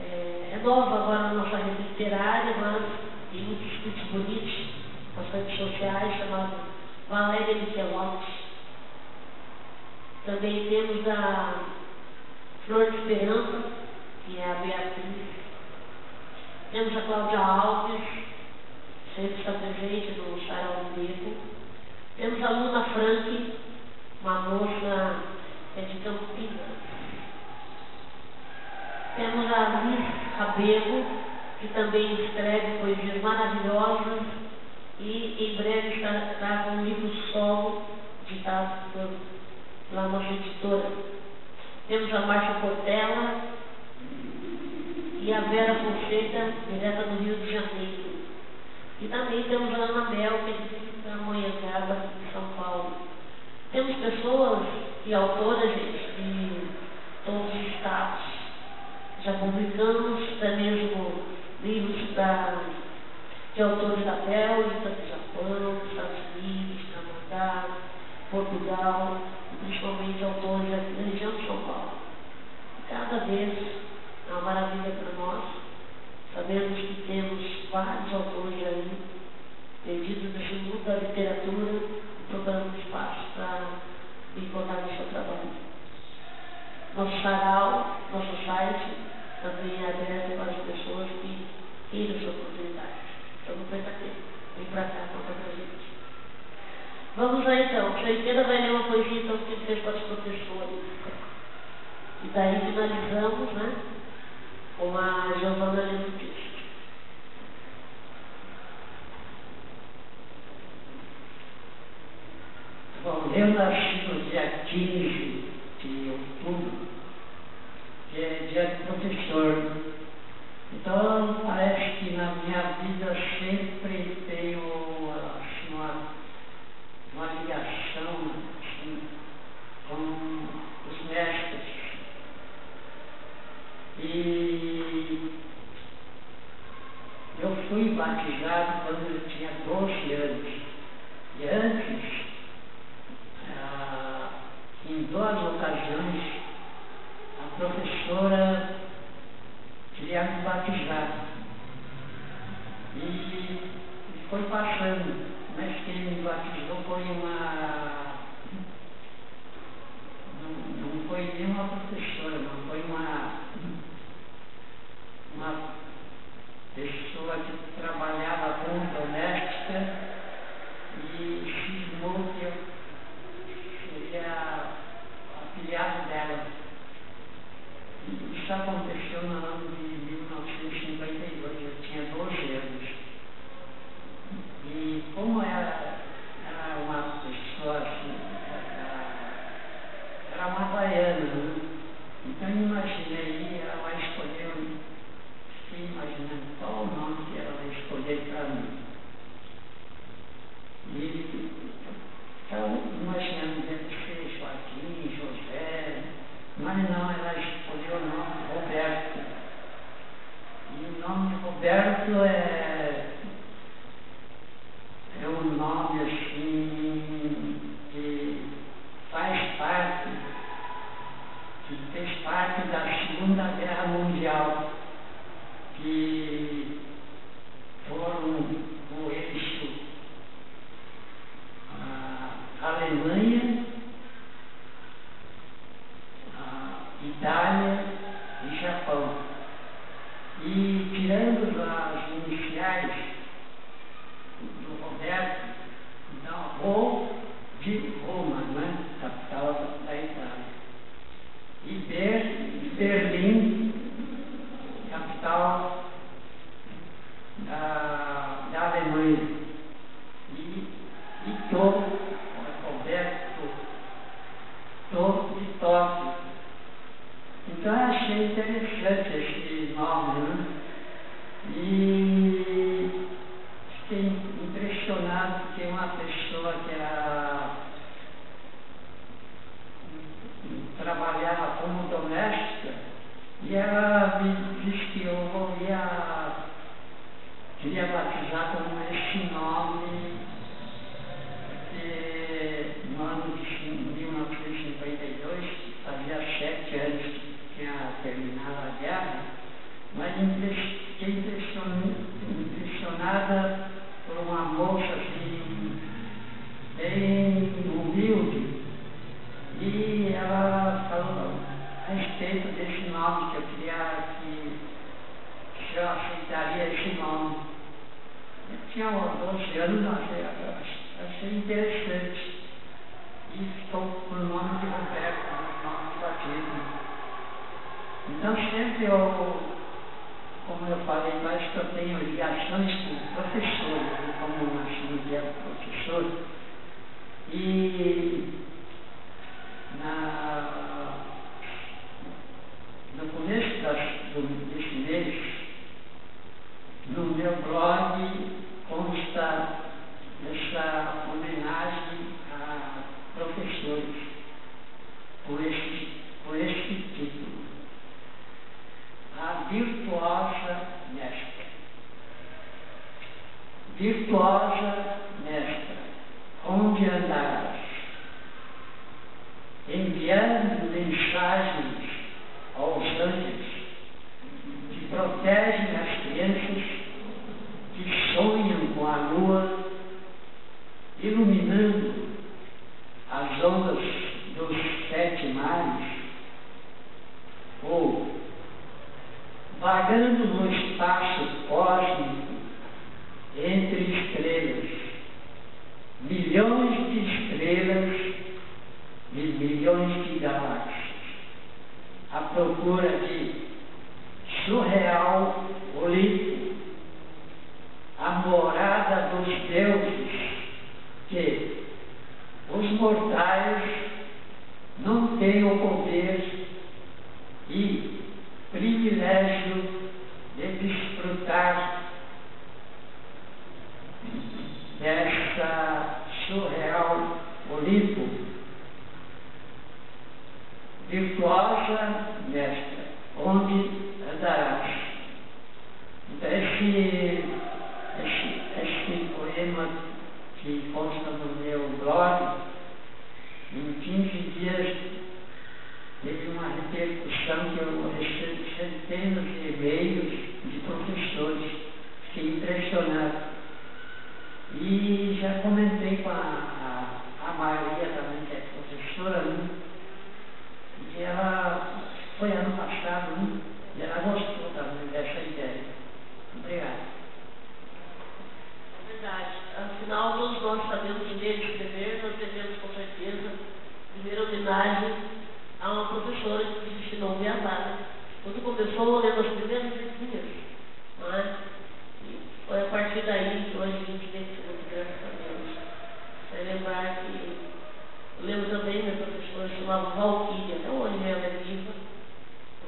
é nova agora na nossa rede literária, mas tem muitos escritos bonitos, bastante sociais, chamada Valéria Michelotto. Também temos a Flor de Esperança, que é a Beatriz. Temos a Cláudia Alves, sempre está presente no Sarau do Beco. Temos a Luna Frank, uma moça de Campinas. Temos a Liz Rabelo, que também escreve poesias maravilhosas e em breve estará com um livro solo ditado pela nossa editora. Temos a Márcia Portela e a Vera Fonseca, direta do Rio de Janeiro. E também temos a Ana Mel, que é da Monhangaba, de São Paulo. Temos pessoas e autoras, gente, de todos os estados. Já publicamos até mesmo livros de autores da Bélgica, do Japão, dos Estados Unidos, Canadá, Portugal, e principalmente autores da região de São Paulo. E cada vez é uma maravilha para nós. Sabemos que temos vários autores aí, perdidos nesse mundo da literatura, procurando espaço para me contar no seu trabalho. Nosso sarau, nosso site, também é aberto para as pessoas que queiram essa oportunidade. Então não perca tempo, vem para cá, conta para a gente. Vamos lá então, a Sheikeira vai ler uma poesia então, que fez para os professores. E daí finalizamos, né, com a Giovana lendo o texto. Bom, eu nasci no dia 15 de outubro, que é dia de professor. Então, parece que na minha vida sempre tenho assim, uma ligação assim, com os mestres. E eu fui batizado quando eu tinha 12 anos. E antes, em 2 ocasiões, a professora queria me batizar. E foi passando, mas quem me batizou foi uma Isso aconteceu no ano de 1952, eu tinha 12 anos. E como era uma pessoa assim, era uma baiana, né? Então eu imaginei, ela vai escolher, fiquei imaginando qual o nome que ela vai escolher para mim. E estava imaginando, deve ser Joaquim, José, mas não, ela escolheu o nome Roberto. E o nome Roberto é um nome assim que faz parte, que fez parte da Segunda Guerra Mundial, que foram o eixo a Alemanha, a Itália e Japão. E tirando as iniciais do Roberto, então, Rho de Roma, né? Capital da Itália. E Berlim, capital da Alemanha. E Roberto de Tóquio. Então eu achei interessante esse nome, né? E fiquei impressionado porque uma pessoa que trabalhava como doméstica, e ela me disse que eu queria batizar com esse nome, porque no ano de 1952, fazia 7 anos que tinha terminado a guerra, mas fiquei impressionada por uma moça assim, bem humilde, e ela falou a respeito desse nome, que eu queria que eu aceitaria esse nome. Eu tinha 12 anos, achei interessante. E ficou com o nome de Roberto, o nome de batismo. Então sempre como eu falei, parece que eu tenho ligações com professores, como uma cirurgia professor. E no começo desse mês, no meu blog consta essa homenagem a professores com esse título: A Virtuosa Mestra. Virtuosa Mestra, onde andarás? Enviando mensagens aos anjos que protegem as crianças que sonham com a lua, iluminando as ondas dos 7 mares, ou vagando no espaço cósmico entre estrelas, milhões de estrelas e milhões de galáxias, à procura de surreal Olimpo, a morada dos deuses que os mortais não têm o poder e privilégio de desfrutar dessa surreal Olimpo. Virtuosa Mestra, onde andarás? Então esse poema que consta no meu blog, em 15 dias teve uma repercussão que eu recebi centenas de e-mails de professores. Fiquei impressionado. E já comentei com a Maria também, que é professora, né? E ela foi ano passado, né? E ela gostou também dessa ideia. Obrigado. É verdade. Afinal, todos nós sabemos ler e escrever, nós devemos com certeza primeira homenagem a uma professora que nos ensinou beabá. Todo começou lendo as primeiras letrinhas, não é? E foi a partir daí que hoje a gente vê tudo, graças a Deus. Vai lembrar que eu lembro também, minha professora chamava Valquíria, até hoje ela é viva,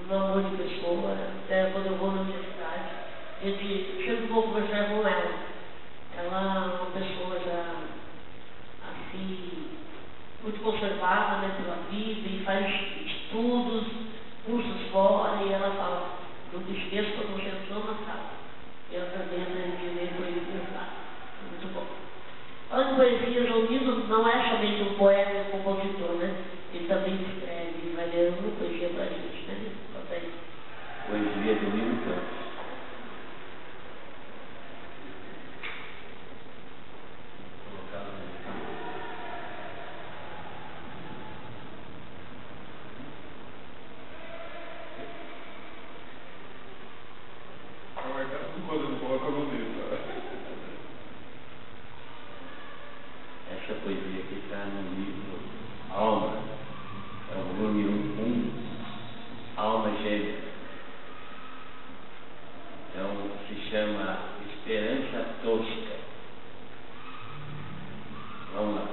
um amor de pessoa, até quando eu vou na universidade, a gente sempre vou conversar com ela. Ela é uma pessoa já assim, muito conservada, né, pela vida, e faz estudos, cursos fora, e ela fala, não te esqueça quando você entrou na sala. E ela também de ler poesia, muito bom. Falando de poesias, o Nino não é somente um poeta e um compositor, né? Ele também escreve, ele vai ler uma poesia pra gente, né? Conta aí. Poesia do Nino Campos. Essa poesia que está no livro Alma, é o volume 1, Alma Gêmea. Então se chama Esperança Tosca. Vamos lá.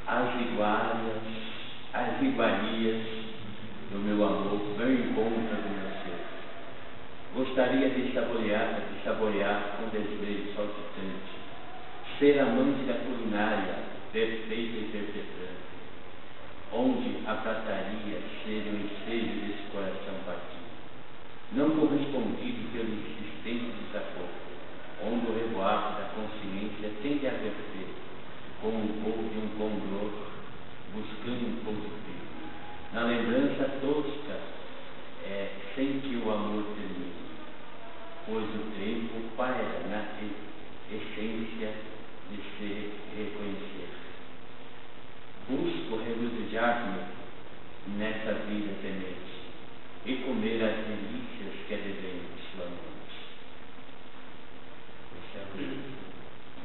As iguarias do meu amor vão em conta do meu ser. Gostaria de saborear com desejo saltitante, ser amante da culinária, perfeita e perpetrante, onde a prataria ser o ensejo desse coração partido, não correspondido pelo insistente desacordo, onde o revoar da consciência tende a verter, como o voo de um condor, buscando um pouso firme, na lembrança tosca, sem que o amor termine, pois o tempo paira na essência de se reconhecer. Busco regozijar-me nessa vida temente e comer as delícias que advêm de sua mente. Esse é o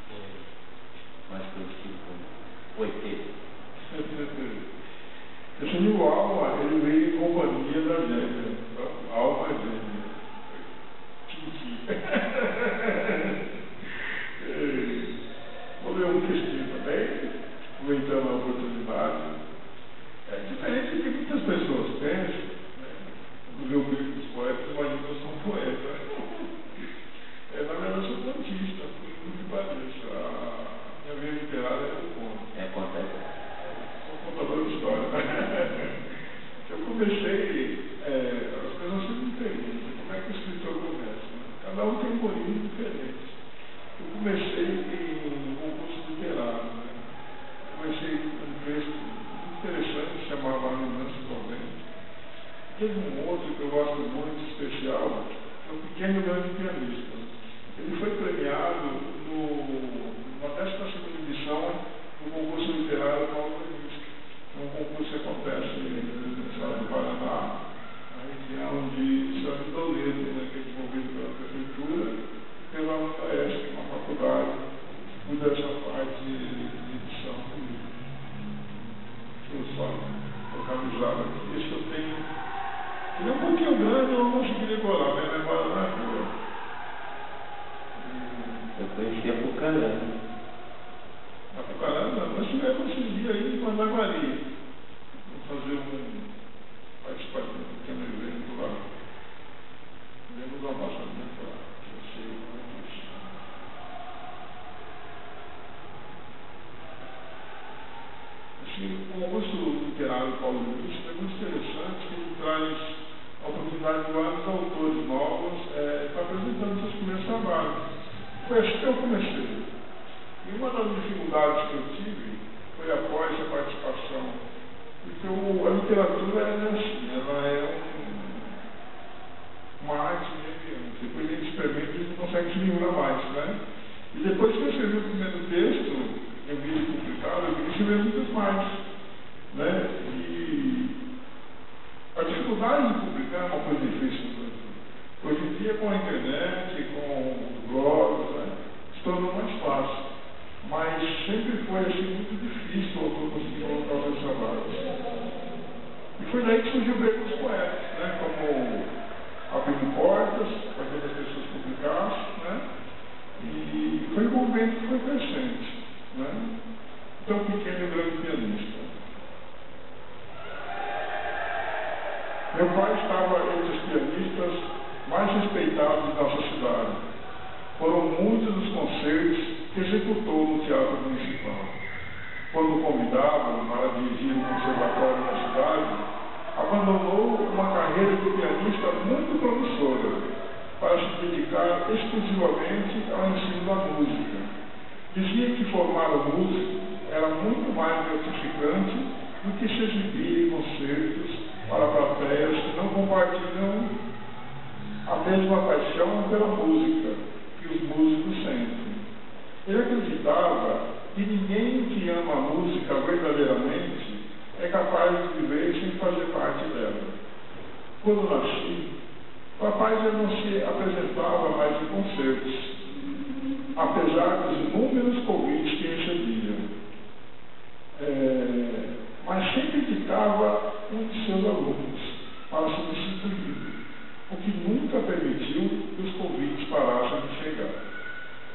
poema mais conhecido como Poeteiro. Esse livro Alma, ele veio em companhia da gêmea, Alma Gêmea. Vou ler um textinho também, aproveitando a oportunidade. É diferente do que muitas pessoas pensam, né? No meu livro dos poetas, imagina que eu sou um poeta. Na verdade, eu sou contista, por incrível que pareça. A minha vida literária é um conto. É contador. Sou contador de história. Eu comecei, as coisas são sempre diferentes. Como é que o escritor começa? Né? Cada um tem um morinho diferente. Eu comecei em concurso literário. Né? Comecei com um texto interessante que se chamava Lembrança do Vento. Teve um outro que eu gosto muito, especial, que é O Pequeno Grande Pianista. Ele foi premiado na 12ª edição do concurso literário Paulo Leminski. É um concurso que acontece no estado do Paraná, na região de São Vitorino, né, que é desenvolvido pela prefeitura e pela UESC, uma faculdade que cuida dessa parte de edição política. Deixa eu só localizar aqui. Esse eu tenho. Ele é um pouquinho grande, eu não consegui decorar, minha memória não é boa. Eu conheci a Pucarana. A Pucarana, nós tivemos esses dias aí em Mandaguari. Vamos fazer participar de um pequeno evento lá. Evento do abaixamento lá. Eu sei como é que isso. Assim, o concurso literário Paulo Leminski é muito interessante, que ele traz a oportunidade de vários autores novos para apresentando seus primeiros trabalhos. Foi assim que eu comecei. E uma das dificuldades que eu tive foi após a participação, porque a literatura ela é uma arte mediante. Depois a gente experimenta e a gente não consegue se livrar mais, né? E depois que eu escrevi o primeiro texto, eu vi publicado, eu queria escrever muitos mais, né? E a dificuldade de publicar é uma coisa difícil no Brasil. Hoje em dia, com a internet, com os blogs, né, se tornou mais fácil. Mas sempre foi assim muito difícil o autor conseguir colocar os seus trabalhos. E foi daí que surgiu o Beco dos Poetas, né, como Meu pai estava entre os pianistas mais respeitados de nossa cidade. Foram muitos os concertos que executou no Teatro Municipal. Quando convidavam para dirigir um conservatório na cidade, abandonou uma carreira de pianista muito promissora para se dedicar exclusivamente ao ensino da música. Dizia que formar um músico era muito mais gratificante do que se exibir em concertos para plateias que não compartilham a mesma paixão pela música que os músicos sentem. Ele acreditava que ninguém que ama a música verdadeiramente é capaz de viver sem fazer parte dela. Quando nasci, papai já não se apresentava mais em concertos, apesar dos inúmeros convites que recebia. Mas sempre indicava um de seus alunos para substituir, o que nunca permitiu que os convites parassem de chegar.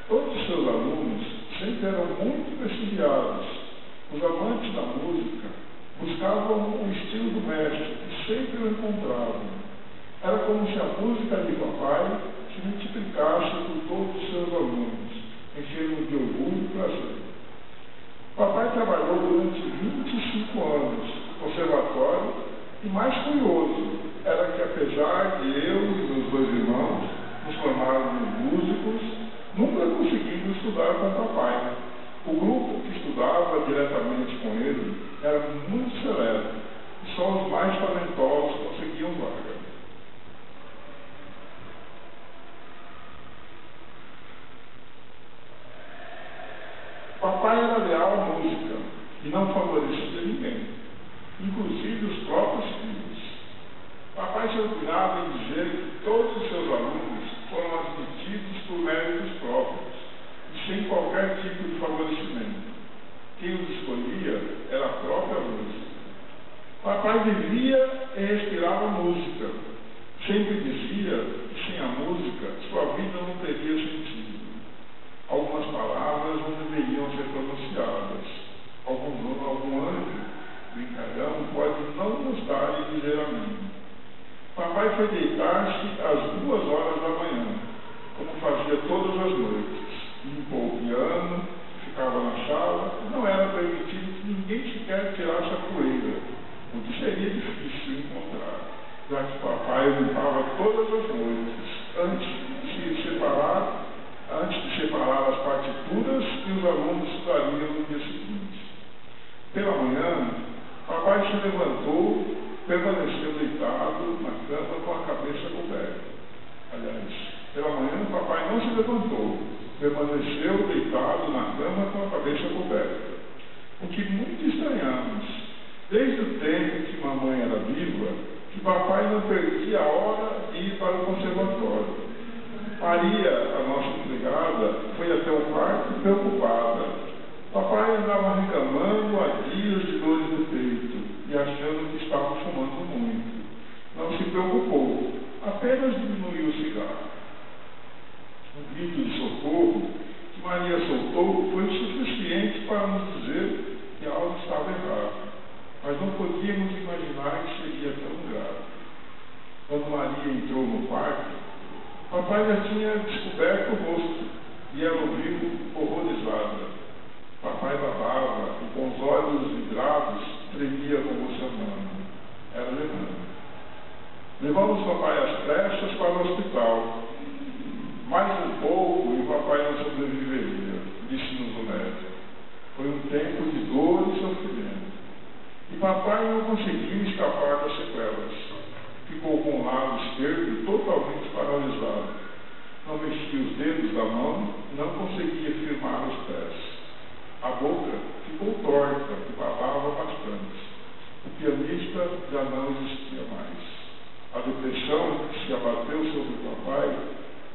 Todos os seus alunos sempre eram muito prestigiados. Os amantes da música buscavam o estilo do mestre e sempre o encontravam. Era como se a música de papai se multiplicasse por todos os seus alunos, enchendo de orgulho e prazer. Papai trabalhou durante 25 anos no conservatório e, mais curioso, era que apesar de eu e meus dois irmãos nos formarmos músicos, nunca conseguimos estudar com papai. O grupo que estudava diretamente com ele era muito seleto e só os mais talentosos conseguiam vaga. Papai era leal à música e não favorecia ninguém, inclusive os próprios filhos. Papai se orgulhava em dizer que todos os seus alunos foram admitidos por méritos próprios e sem qualquer tipo de favorecimento. Quem os escolhia era a própria música. Papai vivia e respirava música. Sempre dizia que sem a música sua vida não teria sentido. Algumas palavras não deveriam ser pronunciadas. Algum anjo, brincalhão, pode não gostar de dizer amém. Papai foi deitar-se às 2 horas da manhã, como fazia todas as noites. Limpou o piano, ficava na sala, e não era permitido que ninguém sequer tirasse a poeira, o que seria difícil encontrar, já que papai limpava todas as noites, antes de separar as partituras que os alunos estudariam no dia seguinte. Pela manhã, papai se levantou, permaneceu deitado na cama com a cabeça coberta. Aliás, pela manhã, papai não se levantou, permaneceu deitado na cama com a cabeça coberta. O que muito estranhamos, desde o tempo que mamãe era viva, que papai não perdia a hora de ir para o conservatório. Maria, a nossa empregada, foi até o quarto preocupada. Papai andava reclamando há dias de dores no peito e achando que estava fumando muito. Não se preocupou, apenas diminuiu o cigarro. O grito de socorro que Maria soltou foi o suficiente para nos dizer que algo estava errado, mas não podíamos imaginar que seria tão grave. Quando Maria entrou no quarto, papai já tinha descoberto o rosto e ela ouviu horrorizada. Papai babava e com os olhos vidrados tremia convulsionando. Era Leandro. Levamos papai às pressas para o hospital. Mais um pouco e o papai não sobreviveria, disse-nos o médico. Foi um tempo de dor e sofrimento. E papai não conseguiu escapar das sequelas. Ficou com o lado esquerdo totalmente paralisado. Não mexia os dedos da mão e não conseguia firmar os pés. A boca ficou torta e babava bastante. O pianista já não existia mais. A depressão que se abateu sobre o papai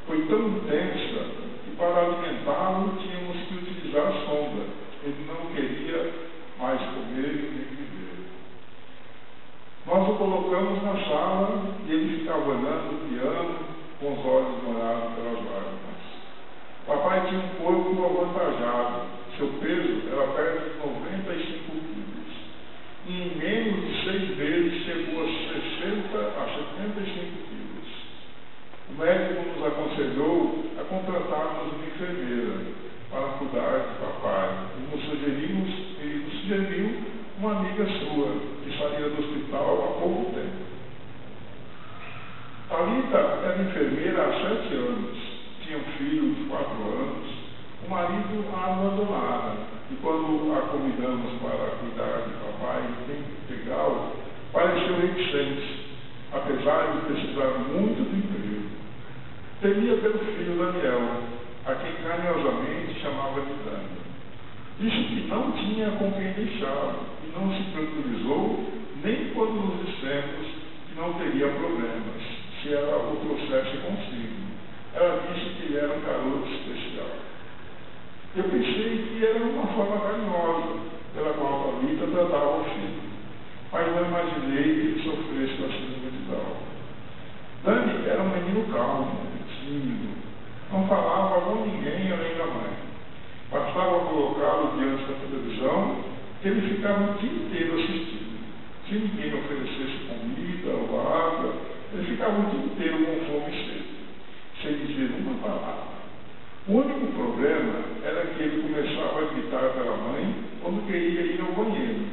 foi tão intensa que para alimentá-lo tínhamos que utilizar sonda. Ele não queria mais comer nem viver. Nós o colocamos na sala e ele ficava olhando o piano com os olhos molhados pelas lágrimas. Papai tinha um corpo avantajado. Seu peso era perto de 95 quilos. E em menos de 6 meses chegou a reticente, apesar de precisar muito do emprego. Temia pelo filho Daniel, a quem carinhosamente chamava de Dani. Disse que não tinha com quem deixá-lo e não se tranquilizou nem quando nos dissemos que não teria problemas, se ela o trouxesse consigo. Ela disse que ele era um garoto especial. Eu pensei que era uma forma carinhosa pela qual a Thalita tratava o filho, mas não imaginei que ele sofresse com a síndrome de Down. Dani era um menino calmo, tímido, não falava com ninguém além da mãe. Bastava colocá-lo diante da televisão que ele ficava o dia inteiro assistindo. Se ninguém oferecesse comida ou água, ele ficava o dia inteiro com fome e sede, sem dizer uma palavra. O único problema era que ele começava a gritar pela mãe quando queria ir ao banheiro.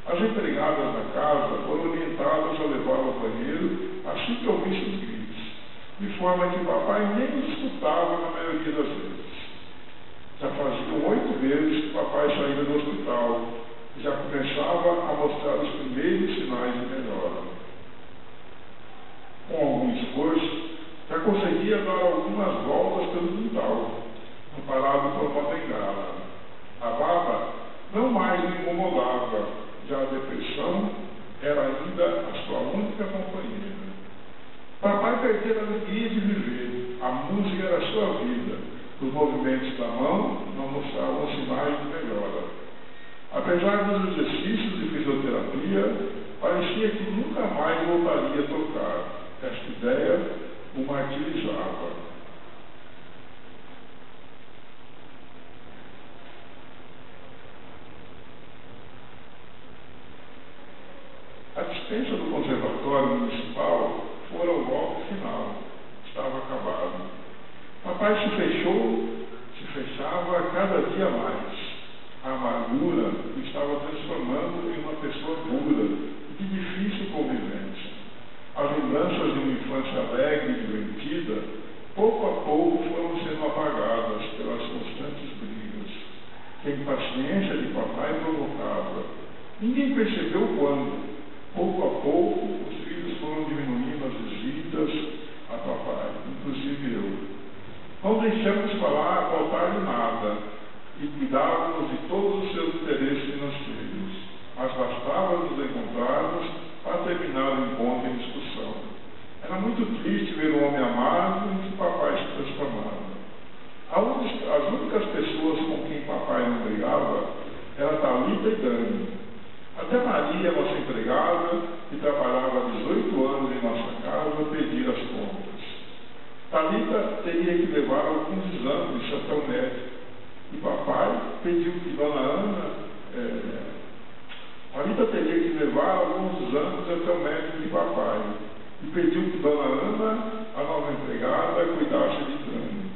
As empregadas da casa foram orientadas a levá-lo ao banheiro assim que ouvisse os gritos, de forma que papai nem os escutava na maioria das vezes. Já faziam 8 vezes que papai saía do hospital e já começava a mostrar os primeiros sinais de melhora. Com algum esforço, já conseguia dar algumas voltas pelo quintal, amparado por uma bengala. A baba não mais o incomodava, já a depressão era ainda a sua única companheira. Papai perdera a alegria de viver, a música era a sua vida, os movimentos da mão não mostravam sinais de melhora. Apesar dos exercícios de fisioterapia, parecia que nunca mais voltaria a tocar. Esta ideia o martirizava. A dispensa do conservatório municipal fora o golpe final. Estava acabado. Papai se fechava cada dia mais. A amargura o estava transformando em uma pessoa dura e de difícil convivência. As lembranças de uma infância alegre e divertida, pouco a pouco foram sendo apagadas pelas constantes brigas, que a impaciência de papai provocava. Ninguém percebeu quando. Pouco a pouco, os filhos foram diminuindo as visitas a papai, inclusive eu. Não deixamos faltar de nada e cuidávamos de todos os seus interesses financeiros, mas bastava nos encontrarmos para terminar o encontro em discussão. Era muito triste ver um homem amado em que papai se transformava. As únicas pessoas com quem papai não brigava eram Thalita e Dani. Até Maria, nossa empregada, que trabalhava há 18 anos em nossa casa, pedia as contas. Thalita teria que levar alguns exames até o médico. E papai pediu que Dona Ana... Thalita teria que levar alguns exames até o médico de papai. E pediu que Dona Ana, a nova empregada, cuidasse de Dani.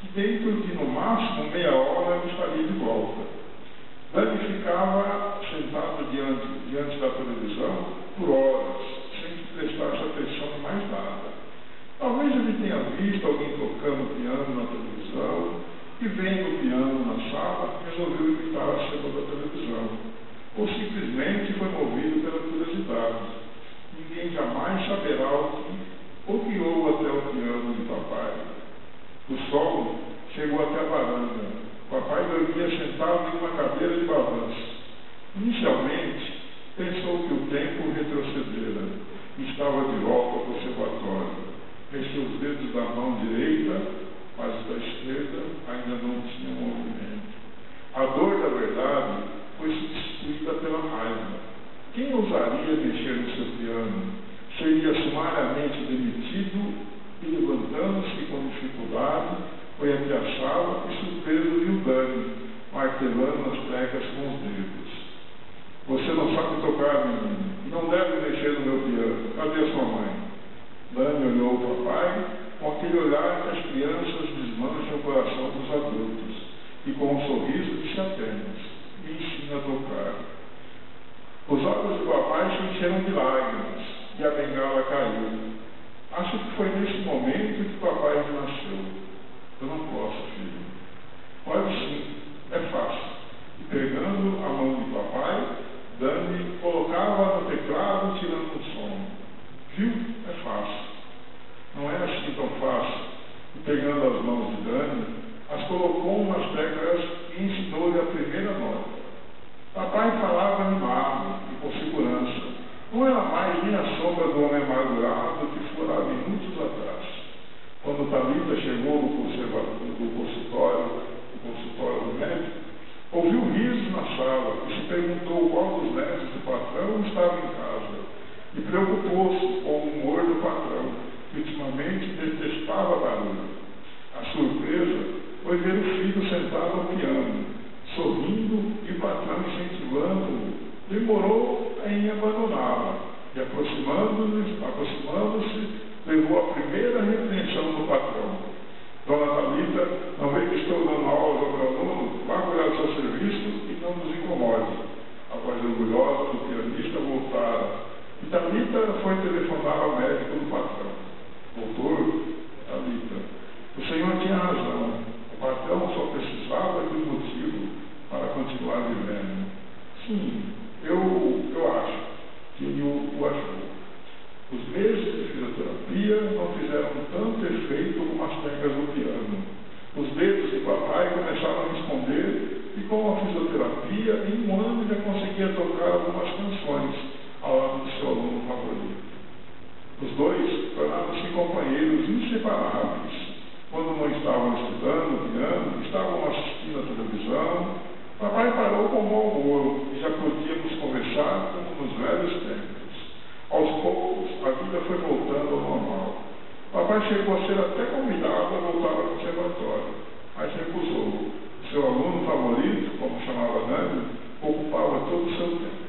Que dentro de, no máximo, meia hora, estaria de volta. Dani ficava sentado diante da televisão por horas, sem que prestasse atenção em mais nada. Talvez ele tenha visto alguém tocando piano na televisão e, vendo o piano na sala, resolveu imitar a cena da televisão. Ou simplesmente foi movido pela curiosidade. Ninguém jamais saberá o que guiou até o piano de papai. O sol chegou até a varanda. Papai dormia sentado em uma cadeira de balanço. Inicialmente, pensou que o tempo retrocedera e estava de volta ao conservatório. Mexeu os dedos da mão direita, mas da esquerda ainda não tinha movimento. A dor da verdade foi substituída pela raiva. Quem ousaria mexer no seu piano? Seria sumariamente demitido e, levantando-se com dificuldade, foi até a sala e, surpreso, viu Dani martelando as teclas com os dedos. Você não sabe tocar, menino, e não deve mexer no meu piano. Cadê sua mãe? Dani olhou o papai com aquele olhar que as crianças desmancham o coração dos adultos e, com um sorriso, disse apenas: me ensina a tocar. Os olhos do papai se encheram de lágrimas e a bengala caiu. Acho que foi nesse momento que papai renasceu. Eu não posso, filho. Pode sim, é fácil. E pegando a mão de papai, Dani colocava no teclado, tirando o som. sentado ao piano, sorrindo e o patrão incentivando-o, demorou em abandoná-la e, aproximando-se, levou a primeira repreensão do patrão. Dona Thalita, não vê que estou dando aulas ao meu aluno? Vá cuidar do seu serviço e não nos incomode. A voz orgulhosa do pianista voltara, e Thalita foi telefonar ao médico do patrão. Doutor, Thalita, o senhor tinha razão. O patrão só precisava de um motivo para continuar vivendo. Sim, eu acho que ele o achou. Os meses de fisioterapia não fizeram tanto efeito como as teclas do piano. Os dedos de papai começaram a responder e com a fisioterapia, em um ano já conseguia tocar algumas canções ao lado do seu aluno favorito. Os dois tornaram-se companheiros inseparáveis. Quando não estavam estudando piano, estavam assistindo a televisão, papai parou com mau humor e já podíamos conversar como nos velhos tempos. Aos poucos, a vida foi voltando ao normal. Papai chegou a ser até convidado a voltar ao conservatório, mas recusou. Seu aluno favorito, como chamava Dani, ocupava todo o seu tempo.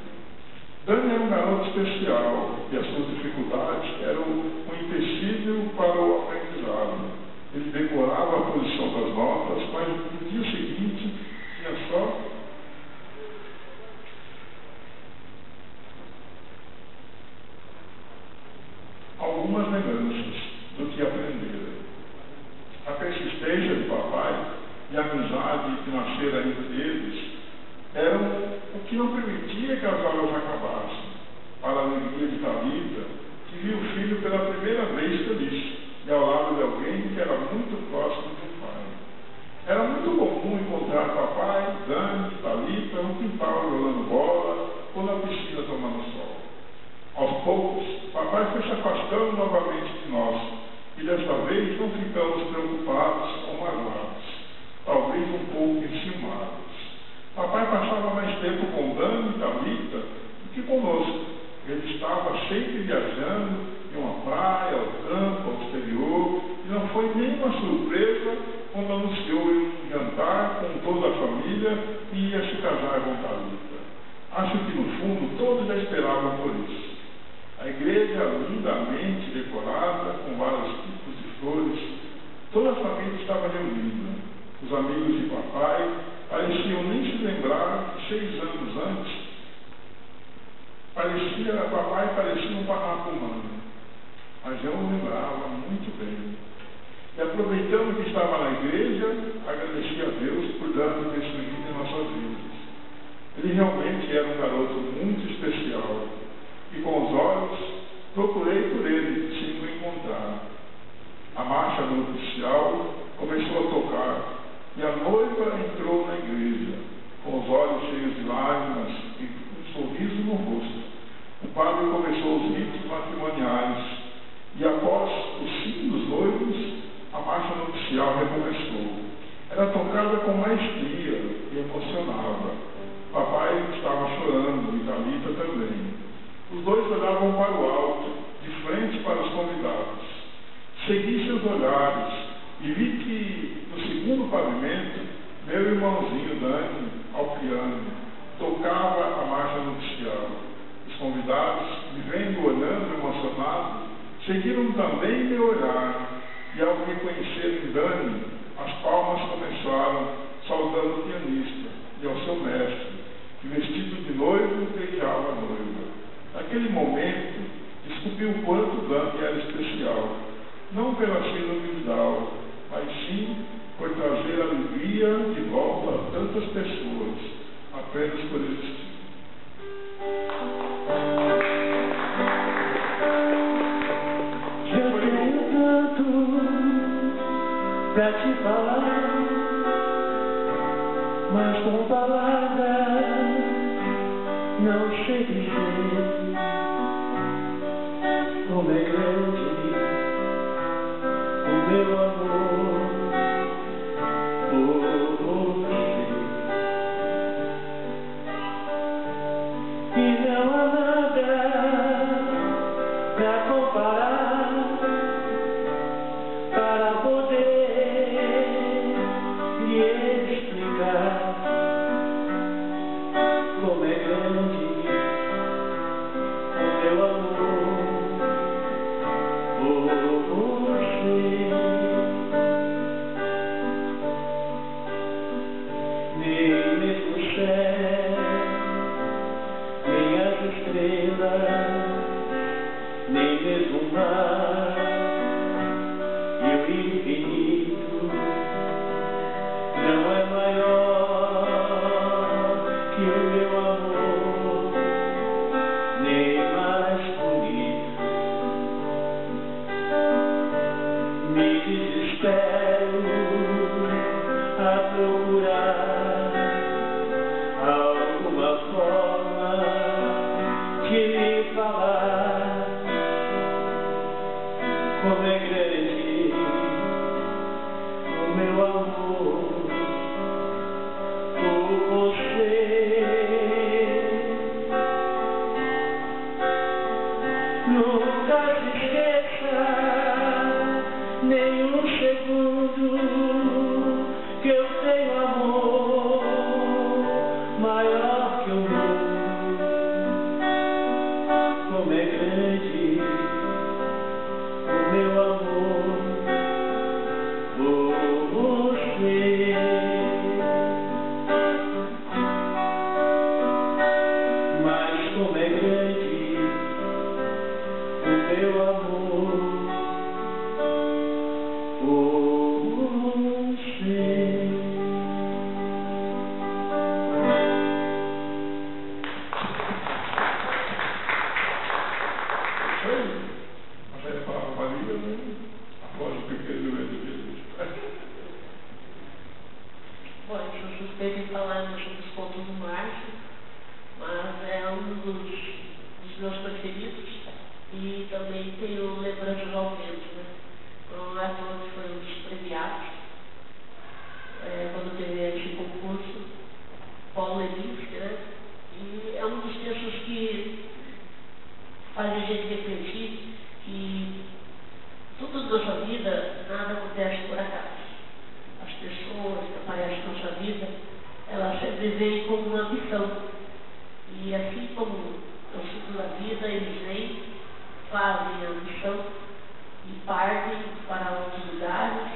Dani era um garoto especial e as suas dificuldades eram um empecilho para o aprendizado. Ele decorava a posição das notas, mas no dia seguinte tinha só algumas lembranças do que aprendera. A persistência de papai e a amizade que nascera entre eles eram o que não permitia que as aulas acabassem. Para a alegria de Thalita, que viu o filho pela primeira vez feliz e ao lado de alguém que era muito próximo do pai. Era muito comum encontrar papai, Dani e Thalita no quintal jogando bola ou na piscina tomando sol. Aos poucos, papai foi se afastando novamente de nós, e desta vez não ficamos preocupados ou magoados, talvez um pouco enciumados. Papai passava mais tempo com Dani e Thalita do que conosco. Ele estava sempre viajando em uma praia, ao campo, ao exterior, e não foi nenhuma surpresa quando anunciou um jantar com toda a família e ia se casar com Thalita. Acho que no fundo todos já esperavam por isso. A igreja lindamente decorada, com vários tipos de flores, toda a família estava reunida. Os amigos de papai pareciam nem se lembrar que 6 anos antes, papai parecia um parrapumano, mas eu o lembrava muito bem. E aproveitando que estava na igreja, agradeci a Deus por dar me destruído em nossas vidas. Ele realmente era um garoto muito especial. E com os olhos, procurei por ele, sem o encontrar. A marcha nupcial começou a tocar, e a noiva entrou na igreja, com os olhos cheios de lágrimas e um sorriso no rosto. O padre começou os ritos matrimoniais, e após o sim dos noivos, a marcha nupcial recomeçou. Era tocada com maestria e emocionava. Papai estava chorando, e Thalita também. Os dois olhavam para o alto, de frente para os convidados. Segui seus olhares e vi que, no segundo pavimento, meu irmãozinho Dani, ao piano, tocava a marcha nupcial. Os convidados, me vendo olhando emocionado, seguiram também meu olhar, e ao reconhecerem Dani, as palmas começaram, saudando o pianista e ao seu mestre, que vestido de noivo beijava a noiva. Naquele momento, descobri o quanto Dani era especial, não pela síndrome de Down, mas sim por trazer alegria de volta a tantas pessoas, apenas por existir. Eu tenho tanto pra te falar, mas com palavras não sei dizer como é grande o meu amor por você. E não há nada pra comparar, para poder lhe explicar nem mesmo o mar e o infinito não é maior que o meu amor, nem mais bonito. Me desespero a procurar alguma forma de lhe falar como é grande o meu amor por você. Nunca se esqueça nem um segundo que eu tenho amor maior que o mundo. Como é grande o meu amor por você. Mas como é grande o meu amor por você. A velha palavra Maria, né? Após o pequeno doente de Jesus. Bom, eu sou suspeita em falar sobre os contos do Márcio, mas é um dos meus preferidos e também tenho lembranças ao vento, né? Então, é que foi um dos premiados quando teve esse concurso, Paulo Leminski, né? E é um dos textos que faz a gente refletir que tudo na nossa vida, nada acontece por acaso. As pessoas que aparecem na nossa vida, elas sempre vêm como uma missão. E assim como eu sigo na vida, eles vêm, fazem a missão e partem para outros lugares,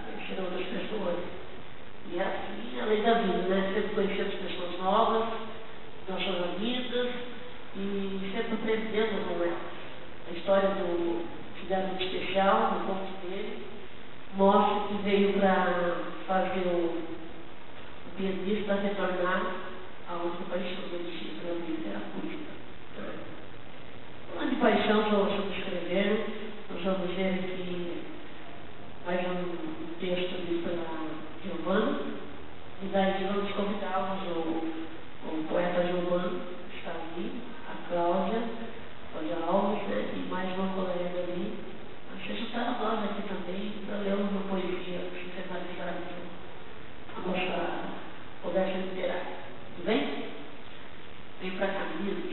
conhecer outras pessoas. E assim, além da vida, né? Sempre conhecemos pessoas novas, nossas amigas, e sempre aprendendo com elas. A história do Cidade Especial, no conto dele, mostra que veio para fazer o pianista retornar aonde a paixão dele tinha para mim, que era a música. Falando de paixão, nós vamos escrever, nós vamos ver aqui mais um texto lido pela Giovanna, e daí vamos convidá-los o poeta Giovanna, que está ali, a Cláudia Alves, né, e mais uma colega ali, a se juntar a nós aqui também para ler uma poesia sistematizada a nossa conversa literária. Tudo bem? Vem para cá, meninos.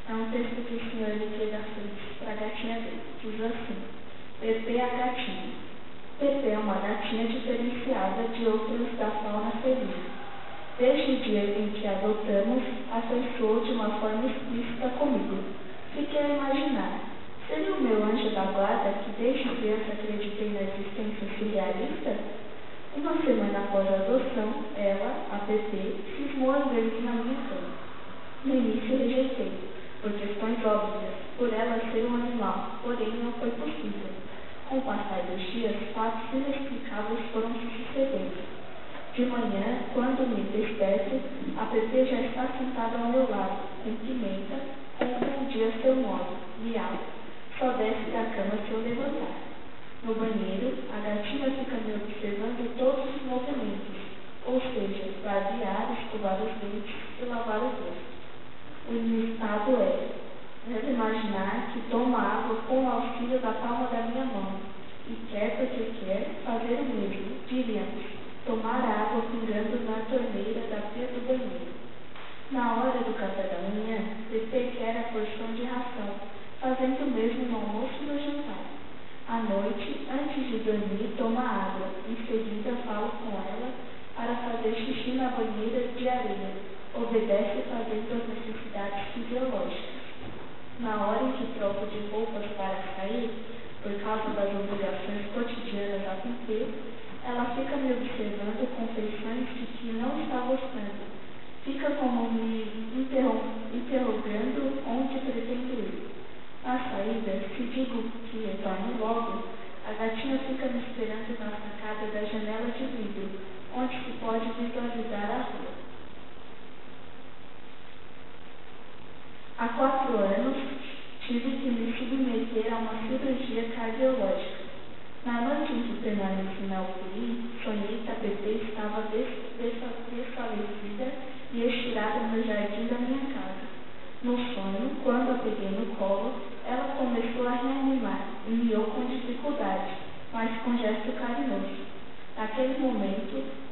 É um texto que o senhor Oliveira fez para a gatinha dele. Diz assim: Pepe a gatinha. Pepe é uma gatinha diferenciada de outras da fauna felina. Desde o dia em que a adotamos, afeiçoou de uma forma explícita comigo. Fiquei a imaginar: seria o meu anjo da guarda que desde criança acreditei na existência filialista? Uma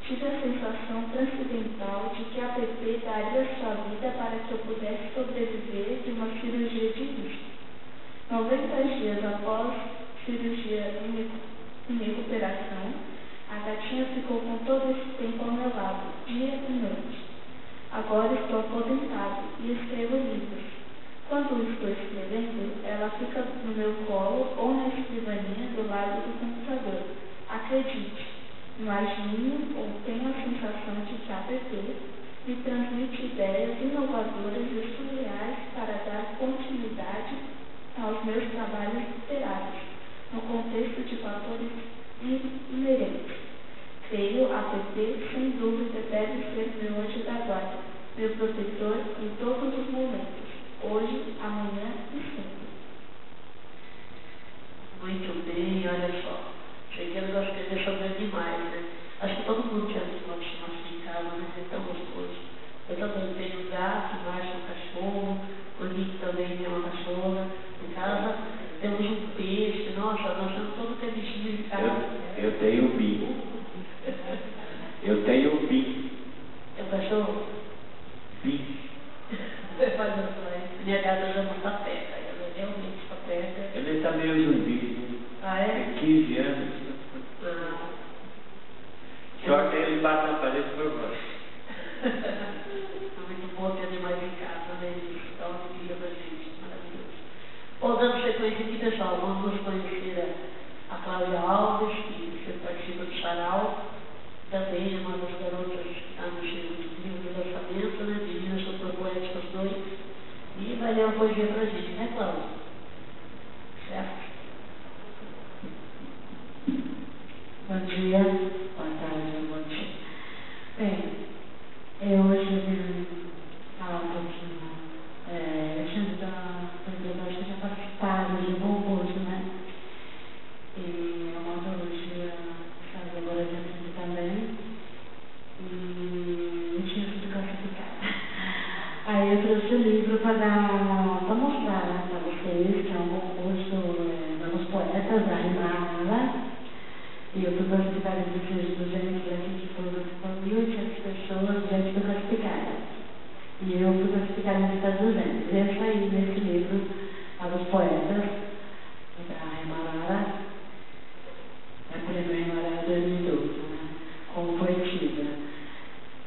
Tive a sensação transcendental de que a PP daria sua vida para que eu pudesse sobreviver de uma cirurgia de risco. 90 dias após cirurgia em recuperação, a gatinha ficou com todo esse tempo ao meu lado, dia e noite. Agora estou aposentado e escrevo livros. Quando estou escrevendo, ela fica no meu colo ou na escrivaninha do lado do computador. Acredite, imagino ou tenho a sensação de que a PP me transmite ideias inovadoras e surreais para dar continuidade aos meus trabalhos literários, no contexto de fatores inerentes. Creio a PP, sem dúvida, deve ser meu anjo da guarda, meu protetor em todos os momentos, hoje, amanhã e sempre. Muito bem, olha só. Sei que eu gosto de escrever sobre animais, né? Acho que todo mundo tinha visto uma estimação em casa, mas é tão gostoso. Eu também tenho um gato, mais um cachorro, o Nick também tem uma cachorra. Em casa temos um peixe, nossa, nós temos todo que é bichinho em casa. Eu tenho um bi. Eu tenho um bi. É um cachorro? Bi. Minha gata chama Sapeca, ela é realmente Sapeca. Ele está meio zumbi. Ah, é? Tem 15 anos. Ah. Só que ele bate na parede por baixo. É muito bom ter animais em casa, né? Isso dá uma alegria pra gente, maravilhoso. Bom, dando sequência aqui, pessoal, vamos conhecer a Cláudia Alves, que participa do Sarau. Também é uma das garotas que está no livro do lançamento, né? Meninas Sopropoéticas 2. E vai ler uma poesia pra gente, né, Cláudia? Certo? Bom dia, boa tarde, bom dia. Bem, hoje eu vim falar um pouquinho, eu acho que já participaram de Bom Gosto, né? E é uma antologia que faz agora de frente também, e eu tinha sido classificada. Aí eu trouxe o livro para mostrar, né, para vocês, que é um Bom Gosto dos poetas, da Rimala. E eu fui classificada de 200 aqui, que foram 1.800 pessoas, já fui classificada. E eu fui classificada de 200. Eu saí nesse livro, Os Poetas, da Remalara, a prêmio Remalara 2012, né, como poetisa.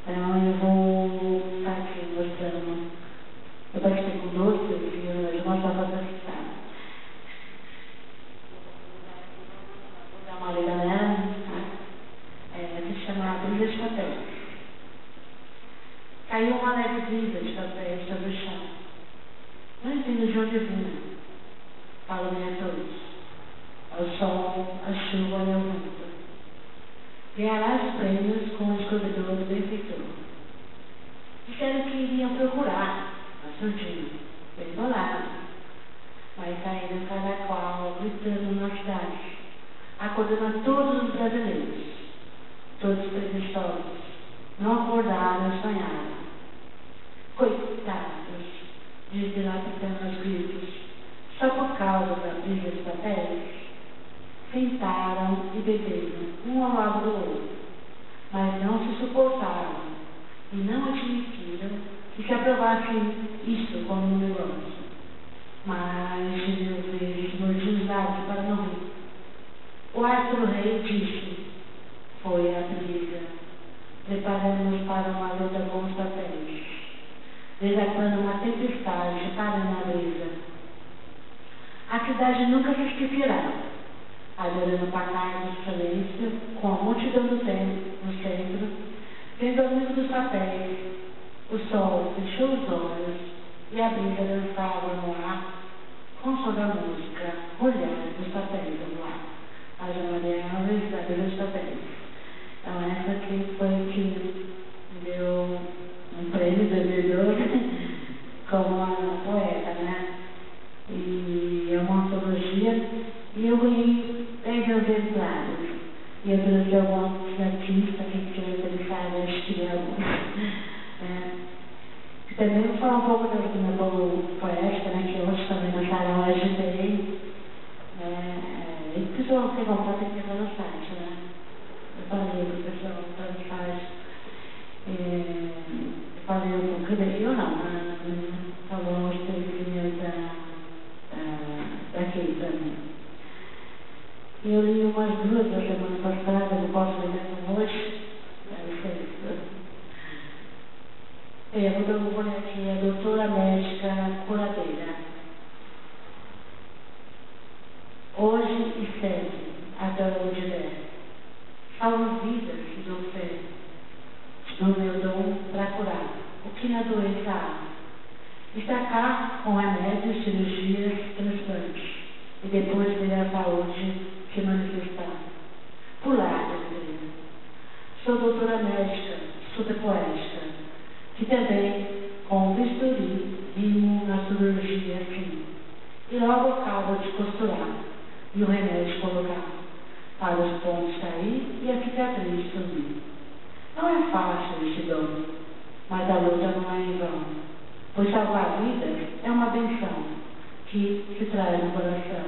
Então eu vou estar aqui mostrando, eu participei com 12 e eu vou mostrar para classificar. Uma lida nela, se chama Brisa de Papéis. Caiu uma leve brisa de papéis sobre o chão. Não entendo de onde vinha. Falo minha todos. Ao sol, a chuva e ao vento. Ganhará os prêmios com o descobridor do benfeitor. Disseram que iriam procurar, mas surgiram, bem bolados. Mas saíram cada qual gritando na cidade, acordando a todos os brasileiros, todos preguiçosos, não acordaram e sonharam. Coitados, diz dilapidando os gritos, só por causa da brisa de papéis, sentaram e beberam, um ao lado do outro, mas não se suportaram e não admitiram que se aprovassem isso como um negócio. Mas de 1000 vezes mordiam os lábios para não rir. O astro-rei disse, foi a briga, preparando-nos para uma luta com os papéis, desatando uma tempestade, parando a brisa. A cidade nunca se esquecerá, adorando o pacato do silêncio, com a multidão do tempo no centro, vendo a luz dos papéis. O sol fechou os olhos e a brisa dançava no ar, com o som da música, olhando os papéis no ar. A Maria Alves, da Brisa dos Papéis. Então, essa aqui foi que me deu um prêmio de 2012 como uma poeta, né? E é uma antologia, e eu ganhei 10 exemplares. E eu trouxe alguns artistas que tinham interessado, acho que alguns. Também vou falar um pouco da minha poética, né? Que hoje também na Sarau eu agitei. E o pessoal que vai voltar tem que entrar no site, né? Eu falei para o pessoal entrar no site eu não, falou os testemunhos daqui para mim. Eu li umas 2 da semana passada, não posso ler mesmo hoje. Eu vou ler aqui, a doutora médica curadeira. Hoje e sempre, até onde der. Salvo vidas e dou fé no meu dom para curar o que na doença há. Está cá com remédios, cirurgias, transplantes, e depois ver a saúde se manifestar. Pular, doutora. Sou doutora médica, super poética, que também, com bisturi, rimo na cirurgia assim, e logo acaba de costurar, e o remédio colocar, para os pontos cair e a cicatriz sumir. Não é fácil este dom, mas a luta não é em vão, pois salvar vidas é uma benção que se traz no coração.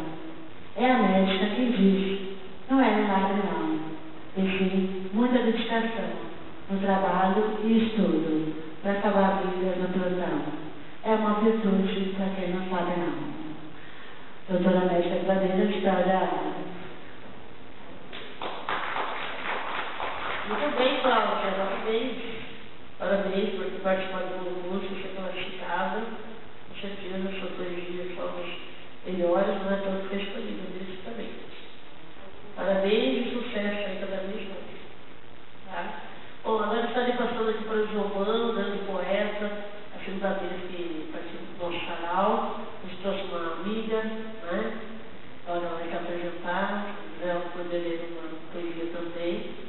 É a médica quem diz, não é milagre não, e sim muita dedicação no trabalho e estudo para salvar vidas no plantão. É uma virtude para quem não sabe não. Doutora médica curadeira de História. Muito bem, Cláudia, parabéns por ter participado do concurso, ser classificada. Com certeza, sua poesia são os melhores, não é todos que escolhidos nisso também. Parabéns e sucesso aí cada vez mais. Tá? Bom, agora estarei passando aqui para o Giovanni, grande poeta, a segunda vez que participa do nosso canal. Nos trouxe uma amiga, né? Agora vai se apresentar, ela poder ler uma poesia também.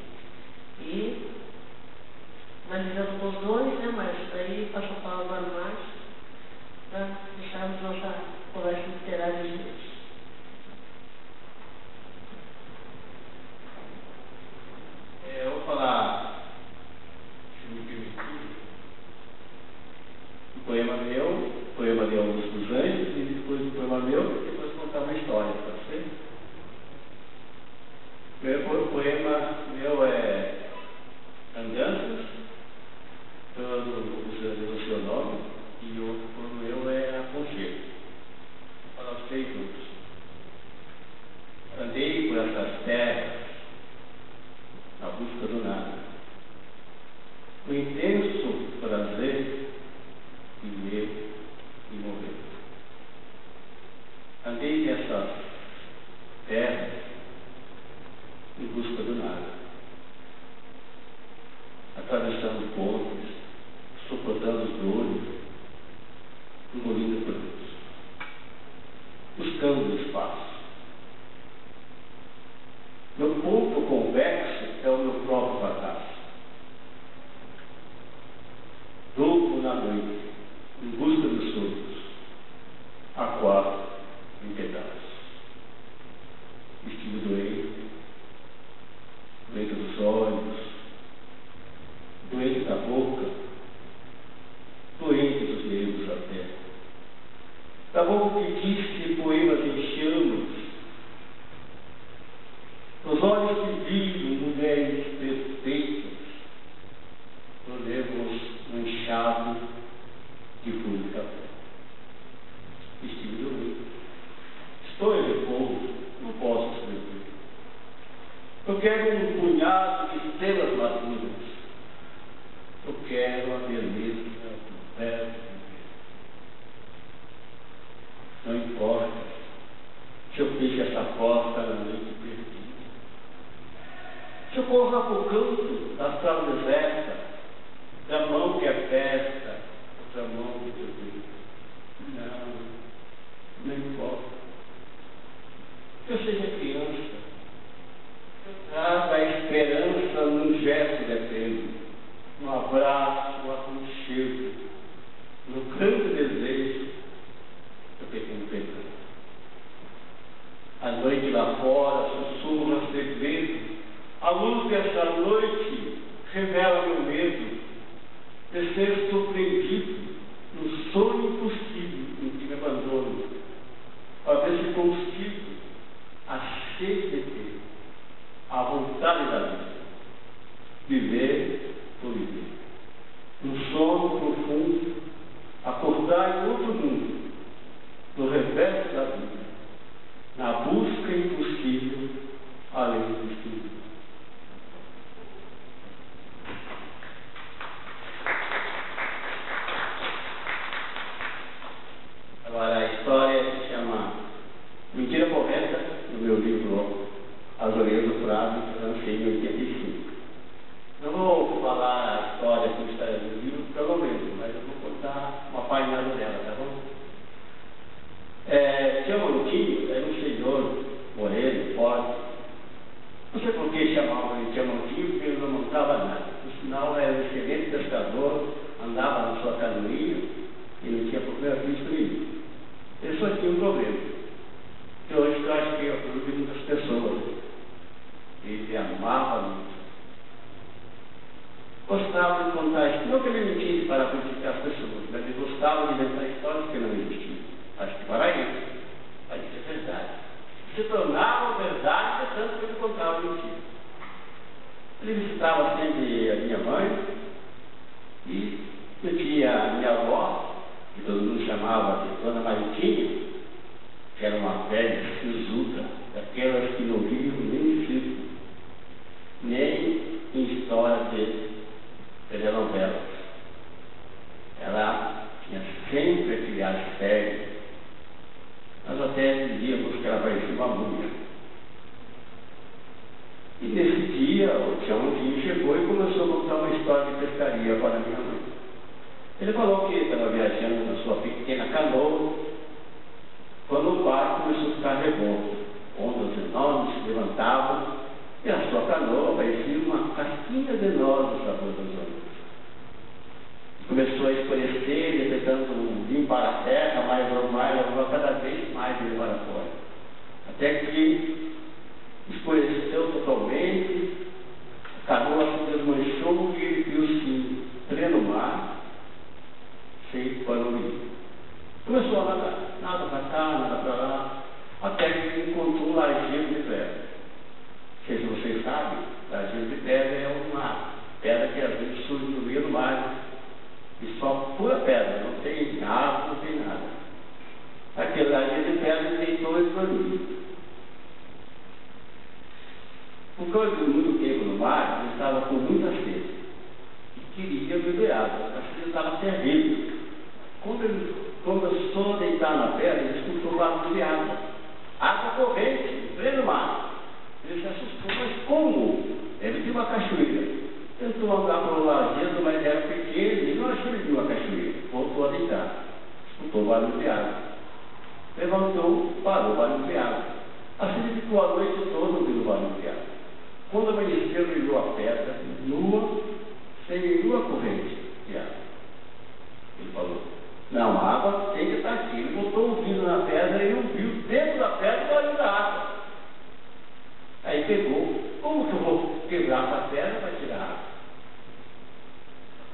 E analisando com os dois, né, mas daí passo a palavra agora mais para deixarmos nossa conversa literária de hoje. Eu vou falar, se me permitir, um poema meu, poema de Augusto dos Anjos, e depois um poema meu, e depois contar uma história, pode ser? O poema meu é Andanças, usando o seu nome, e o outro meu é Aconchego. Para os 3 juntos. Andei por essas terras na busca do nada. O intenso prazer de viver e morrer. Andei nessas terras em busca do nada. Atravessando pontes, suportando os dores, engolindo plantas, buscando o espaço. Meu ponto convexo é o meu próprio fracasso. Durmo na noite, em busca dos sonhos, aquado em pedaços. Estive doente, doente dos olhos, doente da boca, doente dos nervos até. Da boca que disse poemas em chamas, nos olhos que viram mulheres perfeitas, olhemos manchado de flor de café. Estive doente. Estou em repouso, não posso escrever. Eu quero um punhado de estrelas maduras. Eu quero a beleza do verbo. Não importa se eu fecho essa porta na noite perdida. Se eu corro para o canto da sala deserta, da mão que aperta, outra mão que eu digo. Não importa. Que eu seja criança, eu trago a esperança num gesto de apelo, um abraço, um aconchego, no grande desejo do pequeno pecado. A noite lá fora sussurra segredo, a luz dessa noite revela falava nada. Por sinal, era um excelente pescador, andava na sua canoinha e não tinha problema físico nenhum. Ele só tinha um problema, que hoje eu acho que é o problema de muitas pessoas. Ele amava muito. Gostava de contar histórias, não que ele mentisse para criticar as pessoas, mas ele gostava de inventar histórias que não existiam. Acho que para ele, vai ser verdade. Se tornava verdade, tanto que ele contava mentira. Ele visitava sempre a minha mãe e eu tinha a minha avó, que todo mundo chamava de Dona Maritinha, que era uma velha sisuda, daquelas que não viviam nem em circo, nem em história de telenovelas. Ela tinha sempre aquele ar sério. Nós até dizíamos que ela parecia uma múmia. E nesse dia, o Tiãozinho chegou e começou a contar uma história de pescaria para minha mãe. Ele falou que estava viajando na sua pequena canoa, quando o barco começou a ficar revolto. Ondas enormes se levantavam e a sua canoa parecia uma casquinha de noz no sabor das ondas. Começou a escurecer, ele tentando limpar a terra, mais ou mais, levou cada vez mais ele para fora. Até que escureceu totalmente, a canoa se desmanchou e ele viu-se em pleno mar, sem pano nenhum. Começou a nadar, nada para cá, nada para lá, até que encontrou um lajeiro de pedra. Não sei se vocês sabem, lajeiro de pedra é uma pedra que às vezes surge no meio do mar, e só pura pedra, não tem água, não tem nada. Aquele lajeiro de pedra ele deitou e dormiu. Por causa de muito tempo no mar, ele estava com muita sede e queria beber água. A sede estava terrível. Quando ele começou a deitar na pedra, ele escutou barulho de água. Água corrente, em pleno mar. Ele se assustou, mas como? Ele tinha uma cachoeira. Tentou andar para o lajeiro, mas era pequeno e não achou ele de uma cachoeira. Voltou a deitar. Escutou barulho de água. Levantou, parou o barulho de água. Assim ele ficou a noite toda ouvindo o barulho de água. Quando amanheceu, ele viu a pedra nua, sem nenhuma corrente de água. Ele falou: não, a água tem que estar aqui. Ele botou o ouvido na pedra e ouviu dentro da pedra o barulho da água. Aí pegou: como que eu vou quebrar essa pedra para tirar a água?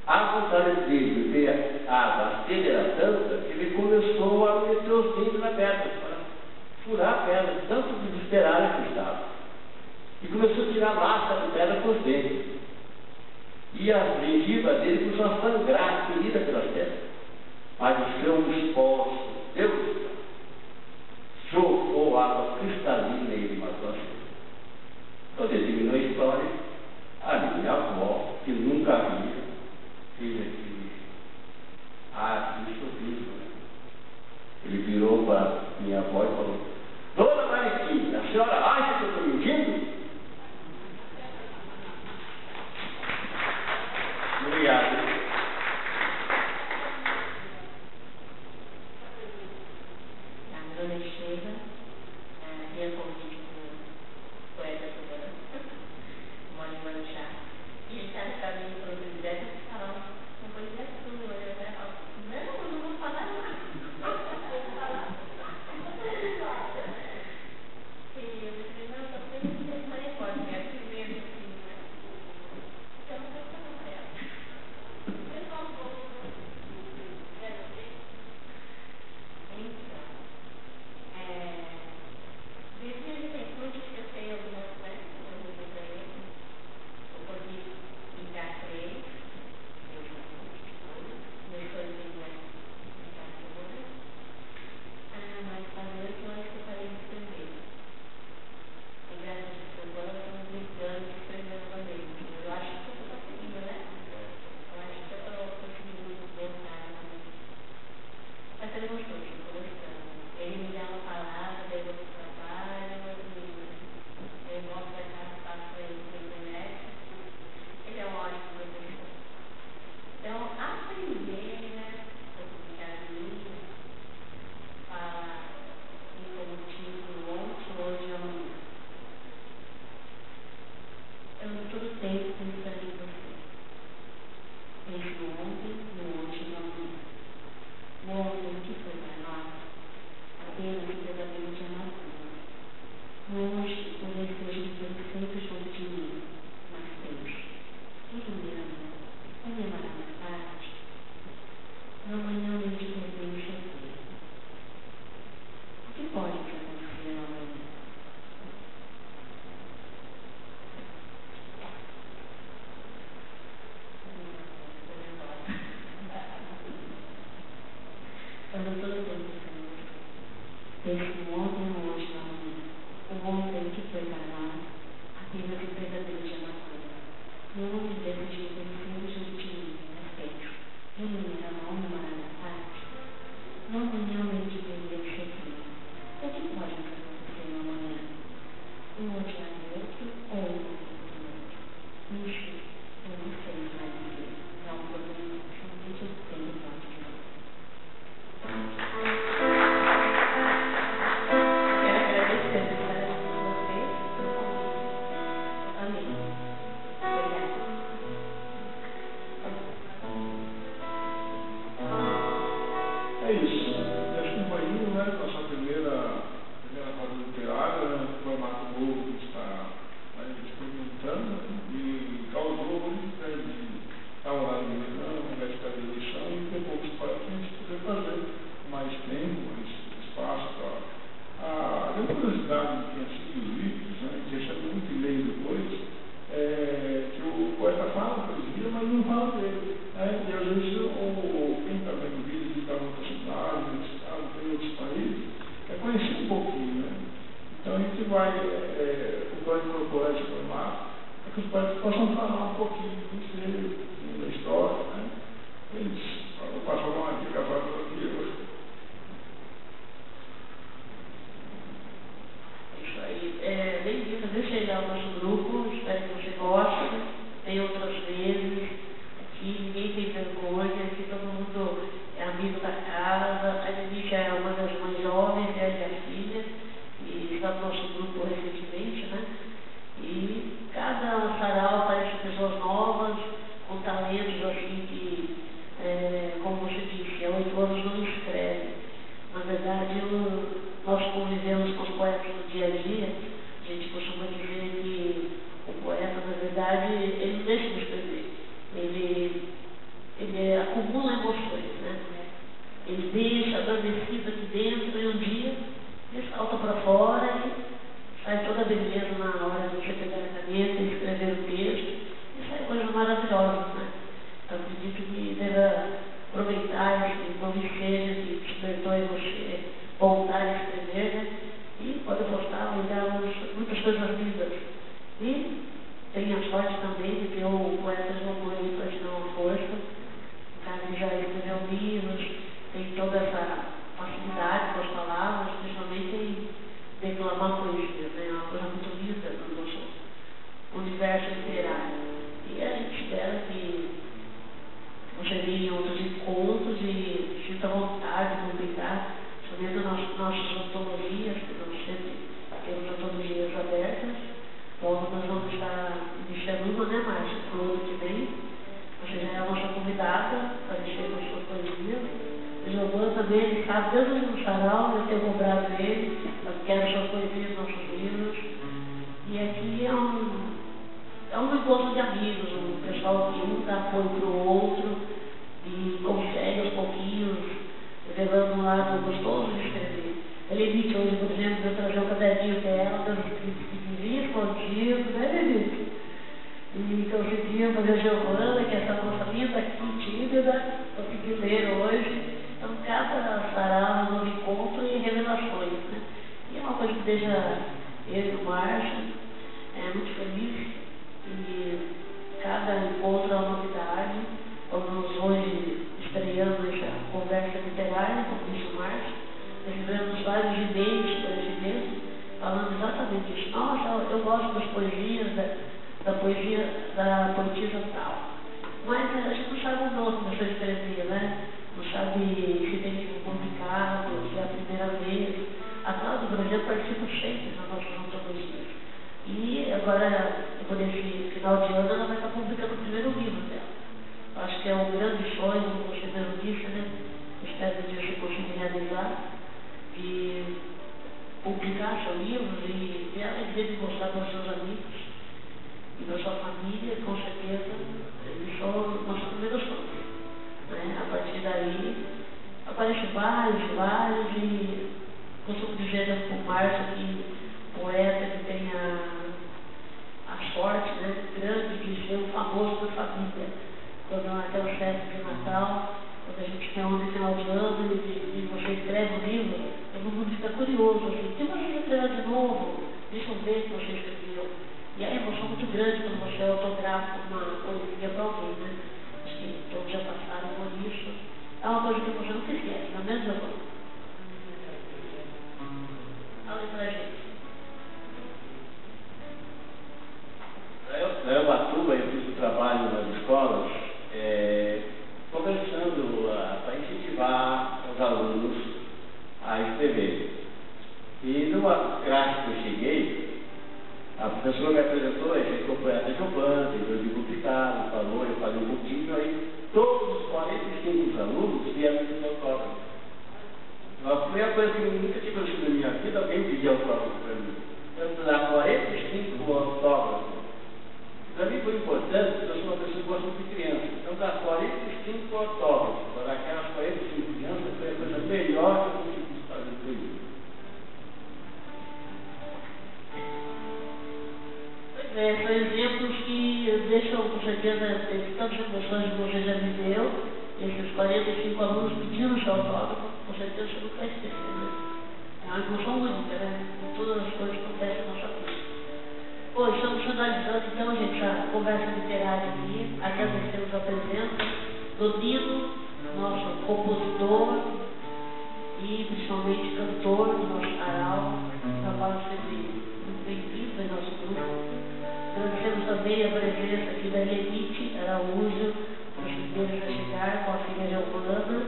A vontade dele de ver a água, a sede era tanta que ele começou a meter os dentes na pedra para furar a pedra, tanto desesperado que estava. E começou a tirar a massa de pedra com os dentes. E a gengiva dele começou a sangrar, ferida pelas pedras. Mas o seu esforço, Deus, jogou água cristalina e ele matou a sede. Quando terminou a história, a minha avó, que nunca havia, fez aquele sorriso. Ele virou para minha avó e falou: Dona Mariquinha, a senhora acha que eu estou mentindo? decidiu conhecer de aspecto de maneira mal humana à parte, não realmente entender o futuro. O que pode acontecer no amanhã? Um odiar o outro ou um ouvir o outro? Enfim, eu não sei mais dizer. É um problema que somente o tempo pode resolver. Quero agradecer a vocês pelo convite. Amém. Obrigada. É isso. Acho que foi indo, né? Nossa primeira fase literária, né? Um formato novo que está experimentando e causou muito, né? De estar lá no Mineirão, véspera da eleição, e ter pouco espaço para a gente poder fazer mais tempo, mais espaço para. A grande curiosidade que tem sido os livros, né? Que recebe muito e-mail depois, que o poeta fala poesia, mas não fala dele. Né? E às vezes quem está vendo vídeo, que está em outra cidade, em outros países, quer conhecer um pouquinho. Né? Então a gente vai incorporar esse formato para que os poetas possam falar um pouquinho da história. Né? Eles vou passar uma dica para aqui hoje. Isso aí. Bem-vindo, deixa ele ao nosso grupo, espero que você goste. Tem outras vezes, aqui ninguém tem vergonha, aqui todo mundo é amigo da casa. A Denise é uma das mais jovens, é a minha filha, e está no nosso grupo recentemente, né? E cada sarau aparece pessoas novas, com talentos assim que, como você disse, há 8 anos não escreve. Na verdade, nós convivemos com os poetas no dia a dia. A gente costuma dizer que o poeta, na verdade, ele não deixa de escrever. Ele acumula emoções, né? Ele deixa adormecido aqui dentro e um dia ele salta para fora e sai toda a beleza na hora de você pegar a caneta e escrever o texto. E sai coisas maravilhosas, né? Então, acredito que deva aproveitar esse novo ensejo que despertou em você voltar a escrever, né? E pode postar, lembrar muitas coisas lindas. E tem a sorte também de ter o poeta João Moreira para te dar uma força. O cara que já escreveu livros, tem toda essa facilidade com as palavras, principalmente em declamar poesia, né? É uma coisa muito linda no nosso universo literário. E a gente espera que você venha em outros encontros e sinta vontade de publicar, somente nossas antologias, que nós sempre temos antologias abertas. Logo nós vamos estar iniciando uma, né, Márcia? Para o ano que vem. Você já é a nossa convidada para mexer com a sua poesia. O Giovanni também, ele sabe, desde o sarau, eu tenho cobrado ele, eu quero suas poesias, nossos livros. E aqui é um encontro de amigos, o pessoal que um dá apoio para o outro e consegue aos pouquinhos, revelando um lado gostoso de escrever. Elenice hoje, por exemplo, eu trazer o caderninho dela, das escritas pequenininhas, escondido, né, Elenice? E consegui fazer a Giovana, que é essa moça linda aqui, tímida, consegui ler hoje. Então, cada sarau, um novo encontro e revelações, né? E é uma coisa que deixa eu e o Márcio muito feliz. E cada encontro é uma novidade. Estamos hoje estreando essa conversa literária, como disse o Márcio. Recebemos vários e-mails por esse mês, falando exatamente isso. Nossa, eu gosto das poesias, da poesia da poetisa tal. Mas a gente não sabe o nome da sua escrever, né? Não sabe se tem livro publicado, se é a primeira vez. A Cláudia, por exemplo, participa sempre nas nossas antologias. E agora, por esse final de ano, ela vai estar publicando o primeiro livro dela. Acho que é um grande sonho, como você mesmo disse, né? Espero que você consiga realizar, de publicar seu livro e ela deve mostrar para os seus amigos e para a sua família, com certeza, eles são nossos primeiros fãs. Né? A partir daí, aparecem vários, e costumo dizer para o Márcio que poeta que tem a sorte, né, grande de ser o famoso da família. Quando até o festa de Natal, quando a gente tem um final de ano e você escreve um livro, todo mundo fica curioso, assim, que você escreveu de novo? Deixa eu ver o que você escreveu. E a emoção é muito grande quando você autografa uma para 45 autógrafos, para aquelas 45 crianças, foi a coisa melhor que eu consegui fazer por isso. Pois é, são exemplos que deixam, com certeza, tantas emoções que você já viveu, esses 45 alunos pedindo seu autógrafo, com certeza você não vai esquecer, né? É uma emoção única, né? Com todas as coisas que acontecem na nossa vida. Bom, estamos finalizando então, gente, a conversa literária aqui. Agradecemos a presença do Nino, nosso compositor e principalmente cantor do nosso canal. Um trabalho sempre muito bem-vindo em nosso grupo. Agradecemos também a presença aqui da Lenite Araújo, os primeiros a chegar com a filha Giovana,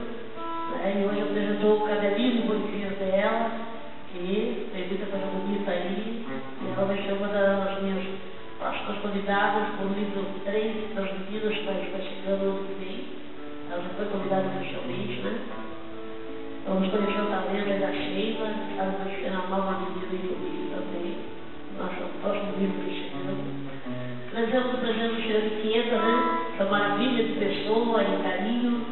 né? E hoje apresentou o cabelinho bonitinho dela, que tem muita coisa bonita aí, e ela vai ser uma das minhas próximas convidadas para o livro 3 das meninas, que vai estar chegando no ano que vem. Ela já foi convidada oficialmente, né? Vamos conhecer o talento da Sheila, que ela vai ser uma nova menina aí comigo também, nosso próximo livro que chegando. Trazemos o presente do Senhor Inquieta, né? Essa maravilha de pessoa e carinho,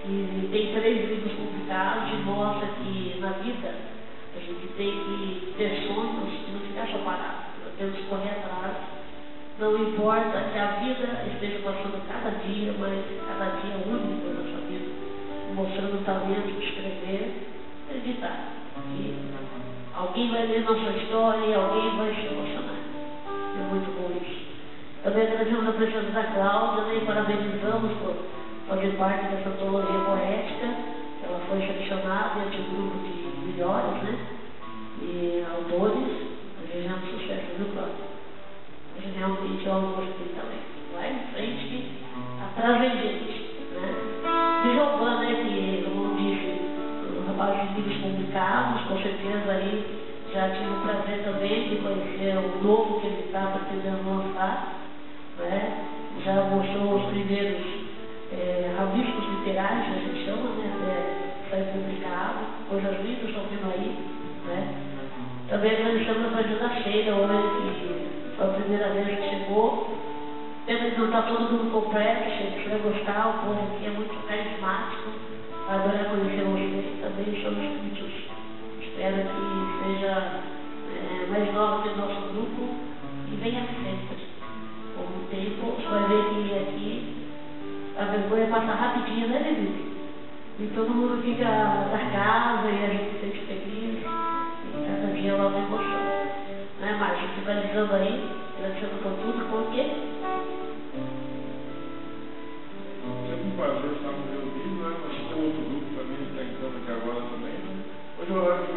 que tem 3 livros publicados e mostra que na vida a gente tem que ter sonhos e não ficar só parado. Nós temos que correr atrás. Não importa que a vida esteja passando cada dia, mas cada dia único na nossa vida, mostrando o talento de escrever, acreditar que alguém vai ler nossa história e alguém vai se emocionar. É muito bom isso. Também agradecemos a presença da Cláudia, né, e parabenizamos por fazer parte dessa antologia poética. Ela foi selecionada entre um grupo de melhores, né, e autores. Desejamos sucesso, viu, Cláudia? Hoje realmente é um gostei também. Vai em frente que atrás vem gente, né? E Giovana, né, que, como disse, um rapaz de livros publicados, com certeza aí já tive o prazer também de conhecer o novo que ele está pretendendo lançar, né? Já mostrou os primeiros rabiscos literários, a gente chama, né? Até sair publicado, coisas lindas estão vindo aí, né? Também agradecemos a presença da Sheila hoje, que foi a primeira vez que chegou. Pena que não está todo mundo completo, você vai gostar, o povo aqui é muito carismático, vai adorar conhecer você, também somos muitos. Espero que seja mais nova que o nosso grupo e venha sempre. Com o tempo, você vai ver que aqui a vergonha passa rapidinho, né, Lili? E todo mundo fica na casa e a gente se sente feliz. E cada dia é uma nova emoção. Né, Márcio? Finalizando aí, agradecendo por tudo, por quê? Sempre um prazer estar no meu vídeo, né? Nós temos outro grupo também, que está entrando aqui agora também. Hoje é o horário de